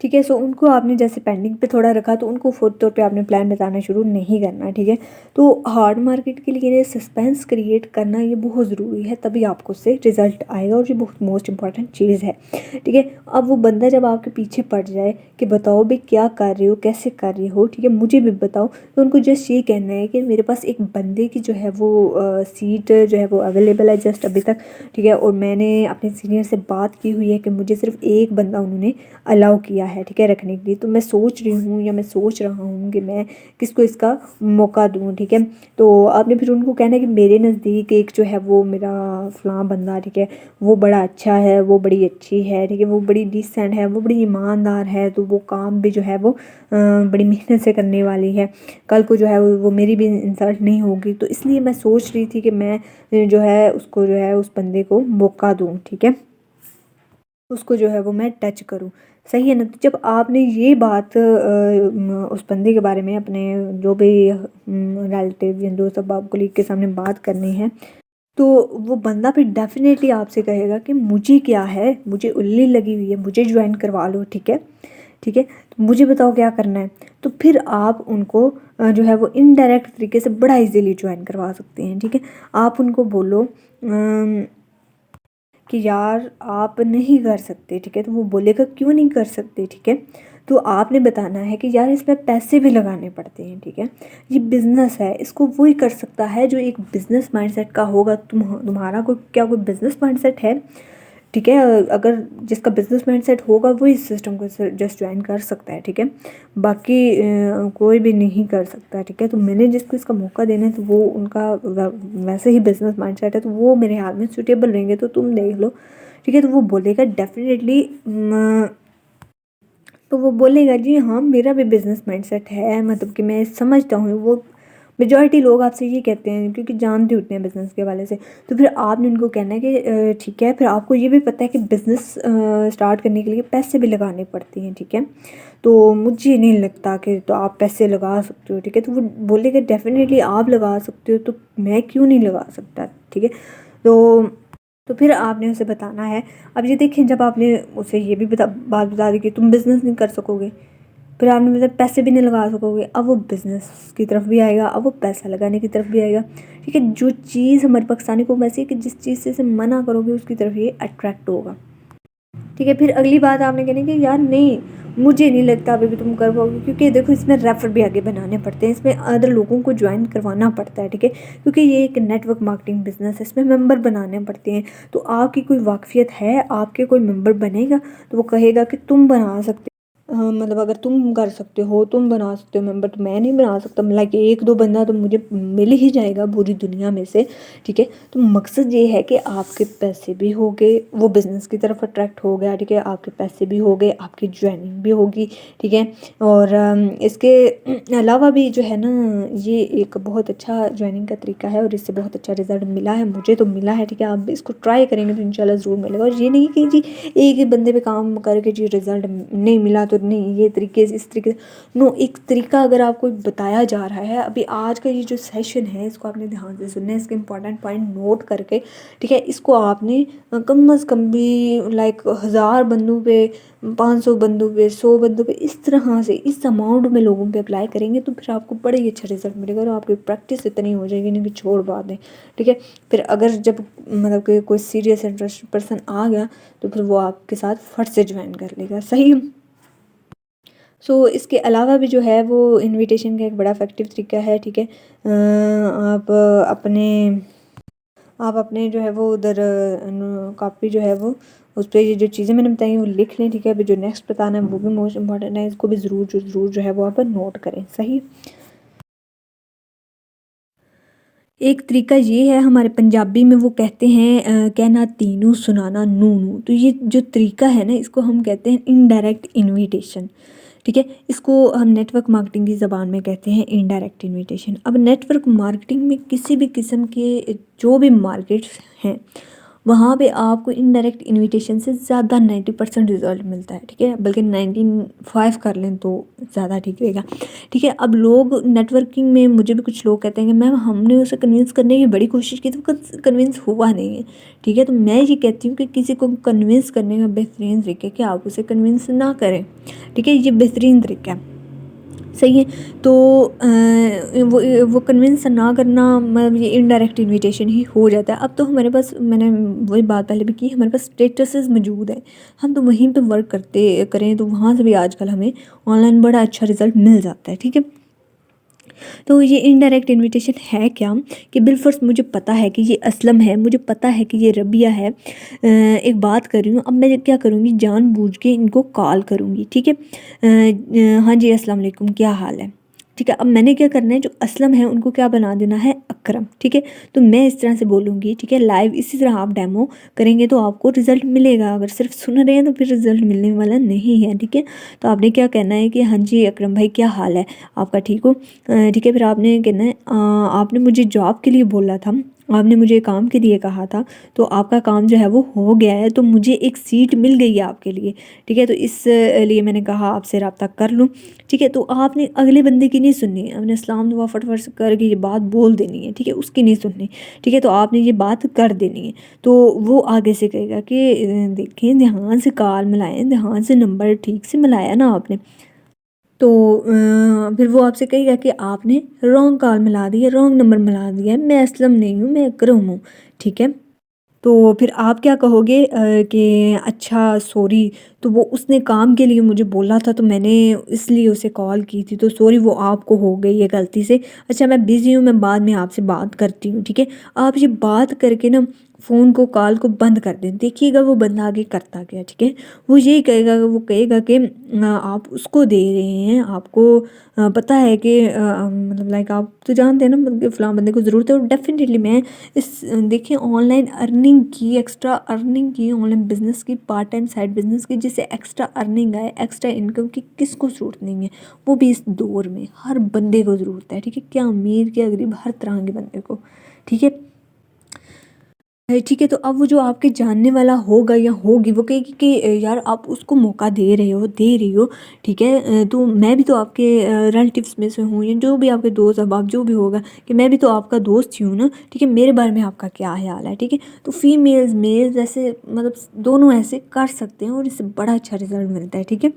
ठीक है। सो उनको आपने जैसे पेंडिंग पे थोड़ा रखा, तो उनको फ़ौरी तौर पे आपने प्लान बताना शुरू नहीं करना, ठीक है। तो हार्ड मार्केट के लिए सस्पेंस क्रिएट करना ये बहुत ज़रूरी है, तभी आपको उससे रिज़ल्ट आएगा, और ये बहुत मोस्ट इंपॉर्टेंट चीज़ है, ठीक है। अब वो बंदा जब आपके पीछे पड़ जाए कि बताओ भाई क्या कर रहे हो, कैसे कर रहे हो, ठीक है, मुझे भी बताओ, तो उनको जस्ट ये कहना है कि मेरे पास एक बंदे की जो है वो सीट जो है वो अवेलेबल है जस्ट अभी तक, ठीक है। और मैंने अपने सीनियर से बात की हुई है कि मुझे सिर्फ एक बंदा उन्होंने अलाउ किया है, ठीक है, रखने के लिए। तो मैं सोच रही हूँ या मैं सोच रहा हूँ कि मैं किसको इसका मौका दूँ, ठीक है। तो आपने फिर उनको कहना है कि मेरे नज़दीक एक जो है वो मेरा फ़लाँ बंदा, ठीक है, वो बड़ा अच्छा है, वो बड़ी अच्छी है, ठीक है, वो बड़ी डिसेंट है, वो बड़ी ईमानदार है, तो वो काम भी जो है वो बड़ी मेहनत से करने वाली है, कल को जो है वो मेरी भी इंसल्ट नहीं होगी। तो इसलिए मैं सोच रही थी कि मैं जो है उसको जो है उस बंदे को मौका दूँ, ठीक है, उसको जो है वो मैं टच करूँ, सही है ना। तो जब आपने ये बात उस बंदे के बारे में अपने जो भी रिलेटिव या दोस्त अहबाब कोलीग के सामने बात करनी है, तो वो बंदा फिर डेफिनेटली आपसे कहेगा कि मुझे क्या है, मुझे उल्ली लगी हुई है, मुझे ज्वाइन करवा लो, ठीक है, ठीक है, तो मुझे बताओ क्या करना है। तो फिर आप उनको जो है वो इनडायरेक्ट तरीके से बड़ा इजीली ज्वाइन करवा सकते हैं, ठीक है। आप उनको बोलो कि यार आप नहीं कर सकते, ठीक है, तो वो बोलेगा क्यों नहीं कर सकते, ठीक है। तो आपने बताना है कि यार इसमें पैसे भी लगाने पड़ते हैं, ठीक है। ये बिज़नेस है, इसको वही कर सकता है जो एक बिज़नेस माइंडसेट का होगा। तुम्हारा कोई बिज़नेस माइंडसेट है, ठीक है। अगर जिसका बिज़नेस माइंडसेट होगा वो इस सिस्टम को जस्ट ज्वाइन कर सकता है, ठीक है। बाकी कोई भी नहीं कर सकता, ठीक है। तो मैंने जिसको इसका मौका देना है तो वो उनका वैसे ही बिज़नेस माइंडसेट है, तो वो मेरे हाल में सूटेबल रहेंगे, तो तुम देख लो, ठीक है। तो वो बोलेगा डेफिनेटली, तो वो बोलेगा जी हाँ मेरा भी बिज़नेस माइंडसेट है, मतलब कि मैं समझता हूँ। वो मेजॉरिटी लोग आपसे ये कहते हैं क्योंकि जानते होते हैं बिज़नेस के वाले से। तो फिर आपने उनको कहना है कि ठीक है, फिर आपको ये भी पता है कि बिज़नेस स्टार्ट करने के लिए पैसे भी लगाने पड़ते हैं, ठीक है। तो मुझे नहीं लगता कि तो आप पैसे लगा सकते हो, ठीक है। तो वो बोलेगा डेफिनेटली आप लगा सकते हो, तो मैं क्यों नहीं लगा सकता, ठीक है। तो फिर आपने उसे बताना है। अब ये देखें, जब आपने उसे ये भी बात बता दी कि तुम बिज़नेस नहीं कर सकोगे, फिर आपने मतलब पैसे भी नहीं लगा सकोगे, अब वो बिज़नेस की तरफ भी आएगा, अब वो पैसा लगाने की तरफ भी आएगा, ठीक है। जो चीज़ हमारे पाकिस्तानी को वैसे है कि जिस चीज़ से इसे मना करोगे उसकी तरफ ये अट्रैक्ट होगा, ठीक है। फिर अगली बात आपने कहनी कि यार नहीं, मुझे नहीं लगता अभी भी तुम कर पाओगे, क्योंकि देखो इसमें रेफर भी आगे बनाने पड़ते हैं, इसमें अदर लोगों को ज्वाइन करवाना पड़ता है, ठीक है। क्योंकि ये एक नेटवर्क मार्केटिंग बिजनेस है, इसमें मेंबर बनाने पड़ते हैं। तो आपकी कोई वाकफियत है, आपके कोई मेंबर बनेगा तो वो कहेगा कि तुम बना सकते, मतलब अगर तुम कर सकते हो, तुम बना सकते हो मेंबर, तो मैं नहीं बना सकता। लाइक एक दो बंदा तो मुझे मिल ही जाएगा पूरी दुनिया में से, ठीक है। तो मकसद ये है कि आपके पैसे भी हो गए, वो बिज़नेस की तरफ अट्रैक्ट हो गया, ठीक है। आपके पैसे भी हो गए, आपकी ज्वाइनिंग भी होगी, ठीक है। और इसके अलावा भी जो है ना, ये एक बहुत अच्छा ज्वाइनिंग का तरीका है और इससे बहुत अच्छा रिज़ल्ट मिला है, मुझे तो मिला है, ठीक है। आप इसको ट्राई करेंगे तो इंशाल्लाह ज़रूर मिलेगा। और ये नहीं कि जी एक ही बंदे पे काम करके जी रिज़ल्ट नहीं मिला तो नहीं, ये तरीके से इस तरीके से नो, एक तरीका अगर आपको बताया जा रहा है। अभी आज का ये जो सेशन है इसको आपने ध्यान से सुनना है, इसके इंपॉर्टेंट पॉइंट नोट करके, ठीक है। इसको आपने कम अज़ कम भी लाइक 1000 बंदों पे, 500 बंदों पे, 100 बंदों पे, इस तरह से इस अमाउंट में लोगों पे अप्लाई करेंगे तो फिर आपको बड़ा ही अच्छा रिजल्ट मिलेगा और आपकी प्रैक्टिस इतनी हो जाएगी ना कि छोड़ बात दें, ठीक है। फिर अगर जब मतलब कि कोई सीरियस इंटरेस्ट पर्सन आ गया तो फिर वो आपके साथ फट से ज्वाइन कर लेगा, सही। इसके अलावा भी जो है वो इनविटेशन का एक बड़ा इफेक्टिव तरीका है, ठीक है। आप अपने जो है वो उधर कॉपी जो है वो उस पर ये जो चीज़ें मैंने बताई वो लिख लें, ठीक है। अभी जो नेक्स्ट बताना है वो भी मोस्ट इम्पॉर्टेंट है, इसको भी ज़रूर जो है वो आप नोट करें, सही। एक तरीका ये है, हमारे पंजाबी में वो कहते हैं कहना तीनू सुनाना नूनू। तो ये जो तरीका है ना, इसको हम कहते हैं इनडायरेक्ट इनविटेशन, ठीक है। इसको हम नेटवर्क मार्केटिंग की ज़बान में कहते हैं इनडायरेक्ट इनविटेशन। अब नेटवर्क मार्केटिंग में किसी भी किस्म के जो भी मार्केट्स हैं वहाँ पे आपको इनडायरेक्ट इनविटेशन से ज़्यादा 90% रिजल्ट मिलता है, ठीक है। बल्कि 95 कर लें तो ज़्यादा ठीक रहेगा, ठीक है। अब लोग नेटवर्किंग में, मुझे भी कुछ लोग कहते हैं कि मैम हमने उसे कन्विंस करने की बड़ी कोशिश की तो कन्विंस हुआ नहीं है, ठीक है। तो मैं ये कहती हूँ कि किसी को कन्विंस करने का बेहतरीन तरीका है कि आप उसे कन्विंस ना करें, ठीक है। ये बेहतरीन तरीका है, सही है। तो वो कन्विंस ना करना मतलब ये इनडायरेक्ट इनविटेशन ही हो जाता है। अब तो हमारे पास, मैंने वही बात पहले भी की, हमारे पास स्टेटसेस मौजूद है, हम तो वहीं पे वर्क करें तो वहाँ से भी आजकल हमें ऑनलाइन बड़ा अच्छा रिज़ल्ट मिल जाता है, ठीक है। तो ये इनडायरेक्ट इनविटेशन है क्या कि बिलफर्स्ट मुझे पता है कि ये असलम है, मुझे पता है कि ये रबिया है, एक बात कर रही हूँ, अब मैं क्या करूँगी, जानबूझ के इनको कॉल करूँगी, ठीक है। हाँ जी अस्सलाम वालेकुम, क्या हाल है, ठीक है। अब मैंने क्या करना है, जो असलम है उनको क्या बना देना है अकरम, ठीक है। तो मैं इस तरह से बोलूँगी, ठीक है। लाइव इसी तरह आप डेमो करेंगे तो आपको रिज़ल्ट मिलेगा, अगर सिर्फ सुन रहे हैं तो फिर रिज़ल्ट मिलने वाला नहीं है, ठीक है। तो आपने क्या कहना है कि हाँ जी अकरम भाई क्या हाल है आपका, ठीक हो, ठीक है। फिर आपने कहना है आपने मुझे जॉब के लिए बोला था, आपने मुझे काम के लिए कहा था, तो आपका काम जो है वो हो गया है, तो मुझे एक सीट मिल गई है आपके लिए, ठीक है। तो इस लिए मैंने कहा आपसे रब्ता कर लूँ, ठीक है। तो आपने अगले बंदे की नहीं सुननी है, आपने सलाम दुआ फटफट करके ये बात बोल देनी है, ठीक है, उसकी नहीं सुननी, ठीक है। तो आपने ये बात कर देनी है, तो वो आगे से कहेगा कि देखें ध्यान से कॉल मिलाएं, ध्यान से नंबर ठीक से मिलाया ना आपने। तो फिर वो आपसे कहेगा कि आपने रॉन्ग कॉल मिला दी है, रॉन्ग नंबर मिला दिया है, मैं असलम नहीं हूँ, मैं अकरम हूँ, ठीक है। तो फिर आप क्या कहोगे कि अच्छा सॉरी, तो वो उसने काम के लिए मुझे बोला था तो मैंने इसलिए उसे कॉल की थी, तो सॉरी वो आपको हो गई है गलती से। अच्छा मैं बिज़ी हूँ, मैं बाद में आपसे बात करती हूँ, ठीक है। आप ये बात करके ना फ़ोन को कॉल को बंद कर दें। देखिएगा वो बंदा आगे करता क्या, ठीक है। वो यही कहेगा, वो कहेगा कि आप उसको दे रहे हैं, आपको पता है कि मतलब लाइक आप तो जानते हैं ना मतलब कि फ़लाँ बंदे को ज़रूरत है। और डेफ़िनेटली मैं इस देखिए ऑनलाइन अर्निंग की, एक्स्ट्रा अर्निंग की, ऑनलाइन बिज़नेस की, पार्ट टाइम साइड बिज़नेस की, जिससे एक्स्ट्रा अर्निंग आए, एक्स्ट्रा इनकम की किसको ज़रूरत नहीं है। वो भी इस दौर में हर बंदे को ज़रूरत है, ठीक है। क्या अमीर क्या गरीब, हर तरह के बंदे को, ठीक है। ठीक है, तो अब वो जो आपके जानने वाला होगा या होगी वो कहेगी कि यार आप उसको मौका दे रही हो, ठीक है। तो मैं भी तो आपके रिलेटिव्स में से हूँ, या जो भी आपके दोस्त अहबाब जो भी होगा, कि मैं भी तो आपका दोस्त ही हूँ ना, ठीक है। मेरे बारे में आपका क्या ख्याल है, ठीक है। तो फीमेल्स मेल्स ऐसे मतलब दोनों ऐसे कर सकते हैं और इससे बड़ा अच्छा रिजल्ट मिलता है, ठीक है।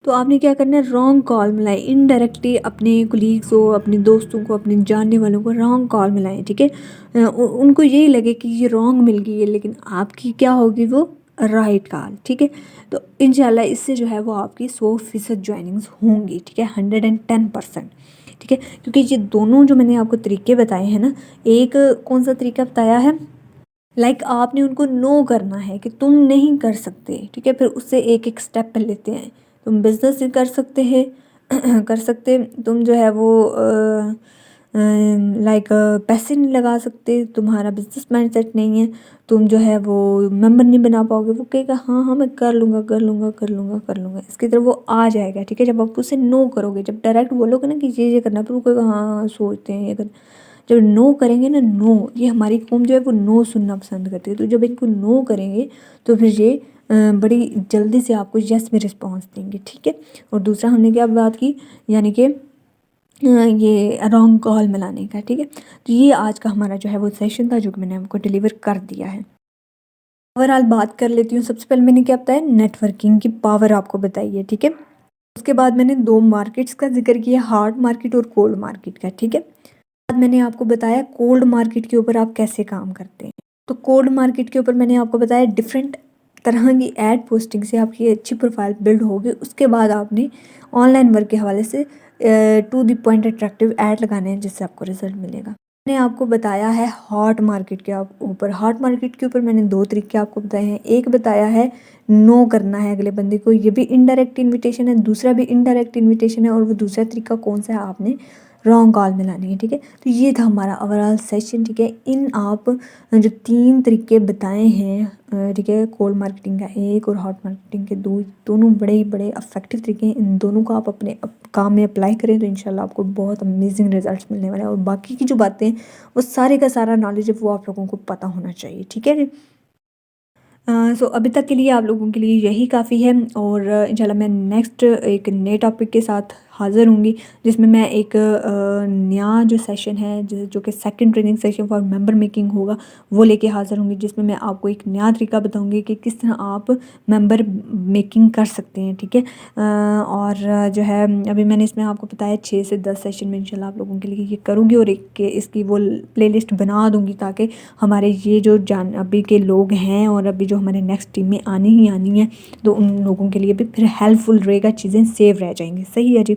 तो आपने क्या करना है, रॉन्ग कॉल मिलाएं, इनडायरेक्टली अपने कोलीग्स को, अपने दोस्तों को, अपने जानने वालों को रॉन्ग कॉल मिलाएं, ठीक है। उनको यही लगे कि ये रॉन्ग मिल गई है, लेकिन आपकी क्या होगी, वो राइट कॉल, ठीक है। तो इंशाल्लाह इससे जो है वो आपकी 100% ज्वाइनिंग्स होंगी, ठीक है, 110%, ठीक है। क्योंकि ये दोनों जो मैंने आपको तरीके बताए हैं ना, एक कौन सा तरीका बताया है, लाइक आपने उनको नो करना है कि तुम नहीं कर सकते, ठीक है। फिर उससे एक एक स्टेप लेते हैं, तुम बिज़नेस नहीं कर सकते हैं कर सकते, तुम जो है वो लाइक पैसे नहीं लगा सकते, तुम्हारा बिजनेस माइंडसेट नहीं है, तुम जो है वो मेंबर नहीं बना पाओगे। वो कहेगा हाँ हाँ मैं कर लूँगा कर लूँगा कर लूँगा कर लूँगा, इसकी तरफ वो आ जाएगा, ठीक है। जब आप उसे नो करोगे, जब डायरेक्ट बोलोगे ना कि ये करना, फिर वो कहेगा हाँ हाँ सोचते हैं ये कर। जब नो करेंगे ना, नो, ये हमारी कौम जो है वो नो सुनना पसंद करती है। तो जब इनको नो करेंगे तो फिर ये बड़ी जल्दी से आपको यस में रिस्पॉन्स देंगे, ठीक है। और दूसरा हमने क्या बात की, यानी कि ये रॉन्ग कॉल मिलाने का, ठीक है। तो ये आज का हमारा जो है वो सेशन था जो कि मैंने आपको डिलीवर कर दिया है। ओवरऑल बात कर लेती हूँ। सबसे पहले मैंने क्या बताया, नेटवर्किंग की पावर आपको बताई है, ठीक है। उसके बाद मैंने 2 मार्केट्स का जिक्र किया, हार्ड मार्केट और कोल्ड मार्केट का, ठीक है। बाद मैंने आपको बताया कोल्ड मार्केट के ऊपर आप कैसे काम करते हैं। तो कोल्ड मार्केट के ऊपर मैंने आपको बताया डिफरेंट तरह की ऐड पोस्टिंग से आपकी अच्छी प्रोफाइल बिल्ड होगी। उसके बाद आपने ऑनलाइन वर्क के हवाले से to the point attractive ad लगाने हैं, जिससे आपको रिजल्ट मिलेगा। मैंने आपको बताया है हॉट मार्केट के ऊपर, हॉट मार्केट के ऊपर मैंने 2 तरीके आपको बताए हैं। एक बताया है नो करना है अगले बंदे को, ये भी इनडायरेक्ट इनविटेशन है, दूसरा भी इनडायरेक्ट इनविटेशन है। और वो दूसरा तरीका कौन सा है, आपने रॉन्ग कॉल मिलानी है, ठीक है। तो ये था हमारा ओवरऑल सेशन, ठीक है। इन आप जो 3 तरीके बताए हैं, ठीक है, कोल्ड मार्केटिंग का एक और हॉट मार्केटिंग के दोनों बड़े ही बड़े इफेक्टिव तरीके हैं। इन दोनों को आप अपने काम में अप्लाई करें तो इंशाल्लाह आपको बहुत अमेजिंग रिजल्ट्स मिलने वाले हैं। और बाकी की जो बातें हैं वो सारे का सारा नॉलेज है वो आप लोगों को पता होना चाहिए, ठीक है। सो अभी तक के लिए आप लोगों के लिए यही काफ़ी है। और इंशाल्लाह मैं नेक्स्ट एक नए टॉपिक के साथ हाज़िर होंगी, जिसमें मैं एक नया जो सेशन है जो कि second training session for member making होगा वो लेके हाज़िर होंगी, जिसमें मैं आपको एक नया तरीका बताऊंगी कि किस तरह आप मेंबर मेकिंग कर सकते हैं, ठीक है। और जो है अभी मैंने इसमें आपको बताया 6 से 10 सेशन में इंशाल्लाह आप लोगों के लिए ये करूँगी। और एक इसकी वो प्लेलिस्ट बना दूँगी ताकि हमारे ये जो अभी के लोग हैं और अभी जो हमारे नेक्स्ट टीम में आनी ही आनी है, तो उन लोगों के लिए भी फिर हेल्पफुल रहेगा, चीज़ें सेव रह जाएंगी, सही है जी।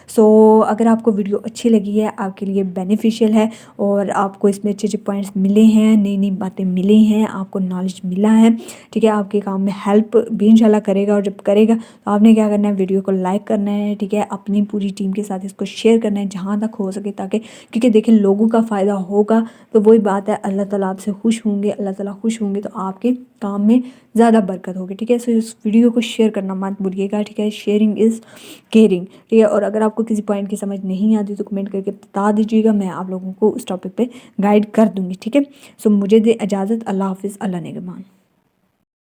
सो अगर आपको वीडियो अच्छी लगी है, आपके लिए बेनिफिशियल है और आपको इसमें अच्छे अच्छे पॉइंट्स मिले हैं, नई नई बातें मिली हैं, आपको नॉलेज मिला है, ठीक है, आपके काम में हेल्प भी इंशाल्लाह करेगा। और जब करेगा तो आपने क्या करना है, वीडियो को लाइक करना है, ठीक है, अपनी पूरी टीम के साथ इसको शेयर करना है जहाँ तक हो सके, ताकि क्योंकि देखिए लोगों का फ़ायदा होगा तो वही बात है, अल्लाह ताला आपसे खुश होंगे, अल्लाह ताला खुश होंगे तो आपके काम में ज़्यादा बरकत होगी, ठीक है। सो इस वीडियो को शेयर करना मत भूलिएगा, ठीक है। शेयरिंग इज़ केयरिंग, ठीक है। और अगर आपको किसी पॉइंट की समझ नहीं आती तो कमेंट करके बता दीजिएगा, मैं आप लोगों को उस टॉपिक पे गाइड कर दूँगी, ठीक है। सो मुझे दे इजाज़त, अल्लाह हाफ़िज़, अल्लाह निगहबान।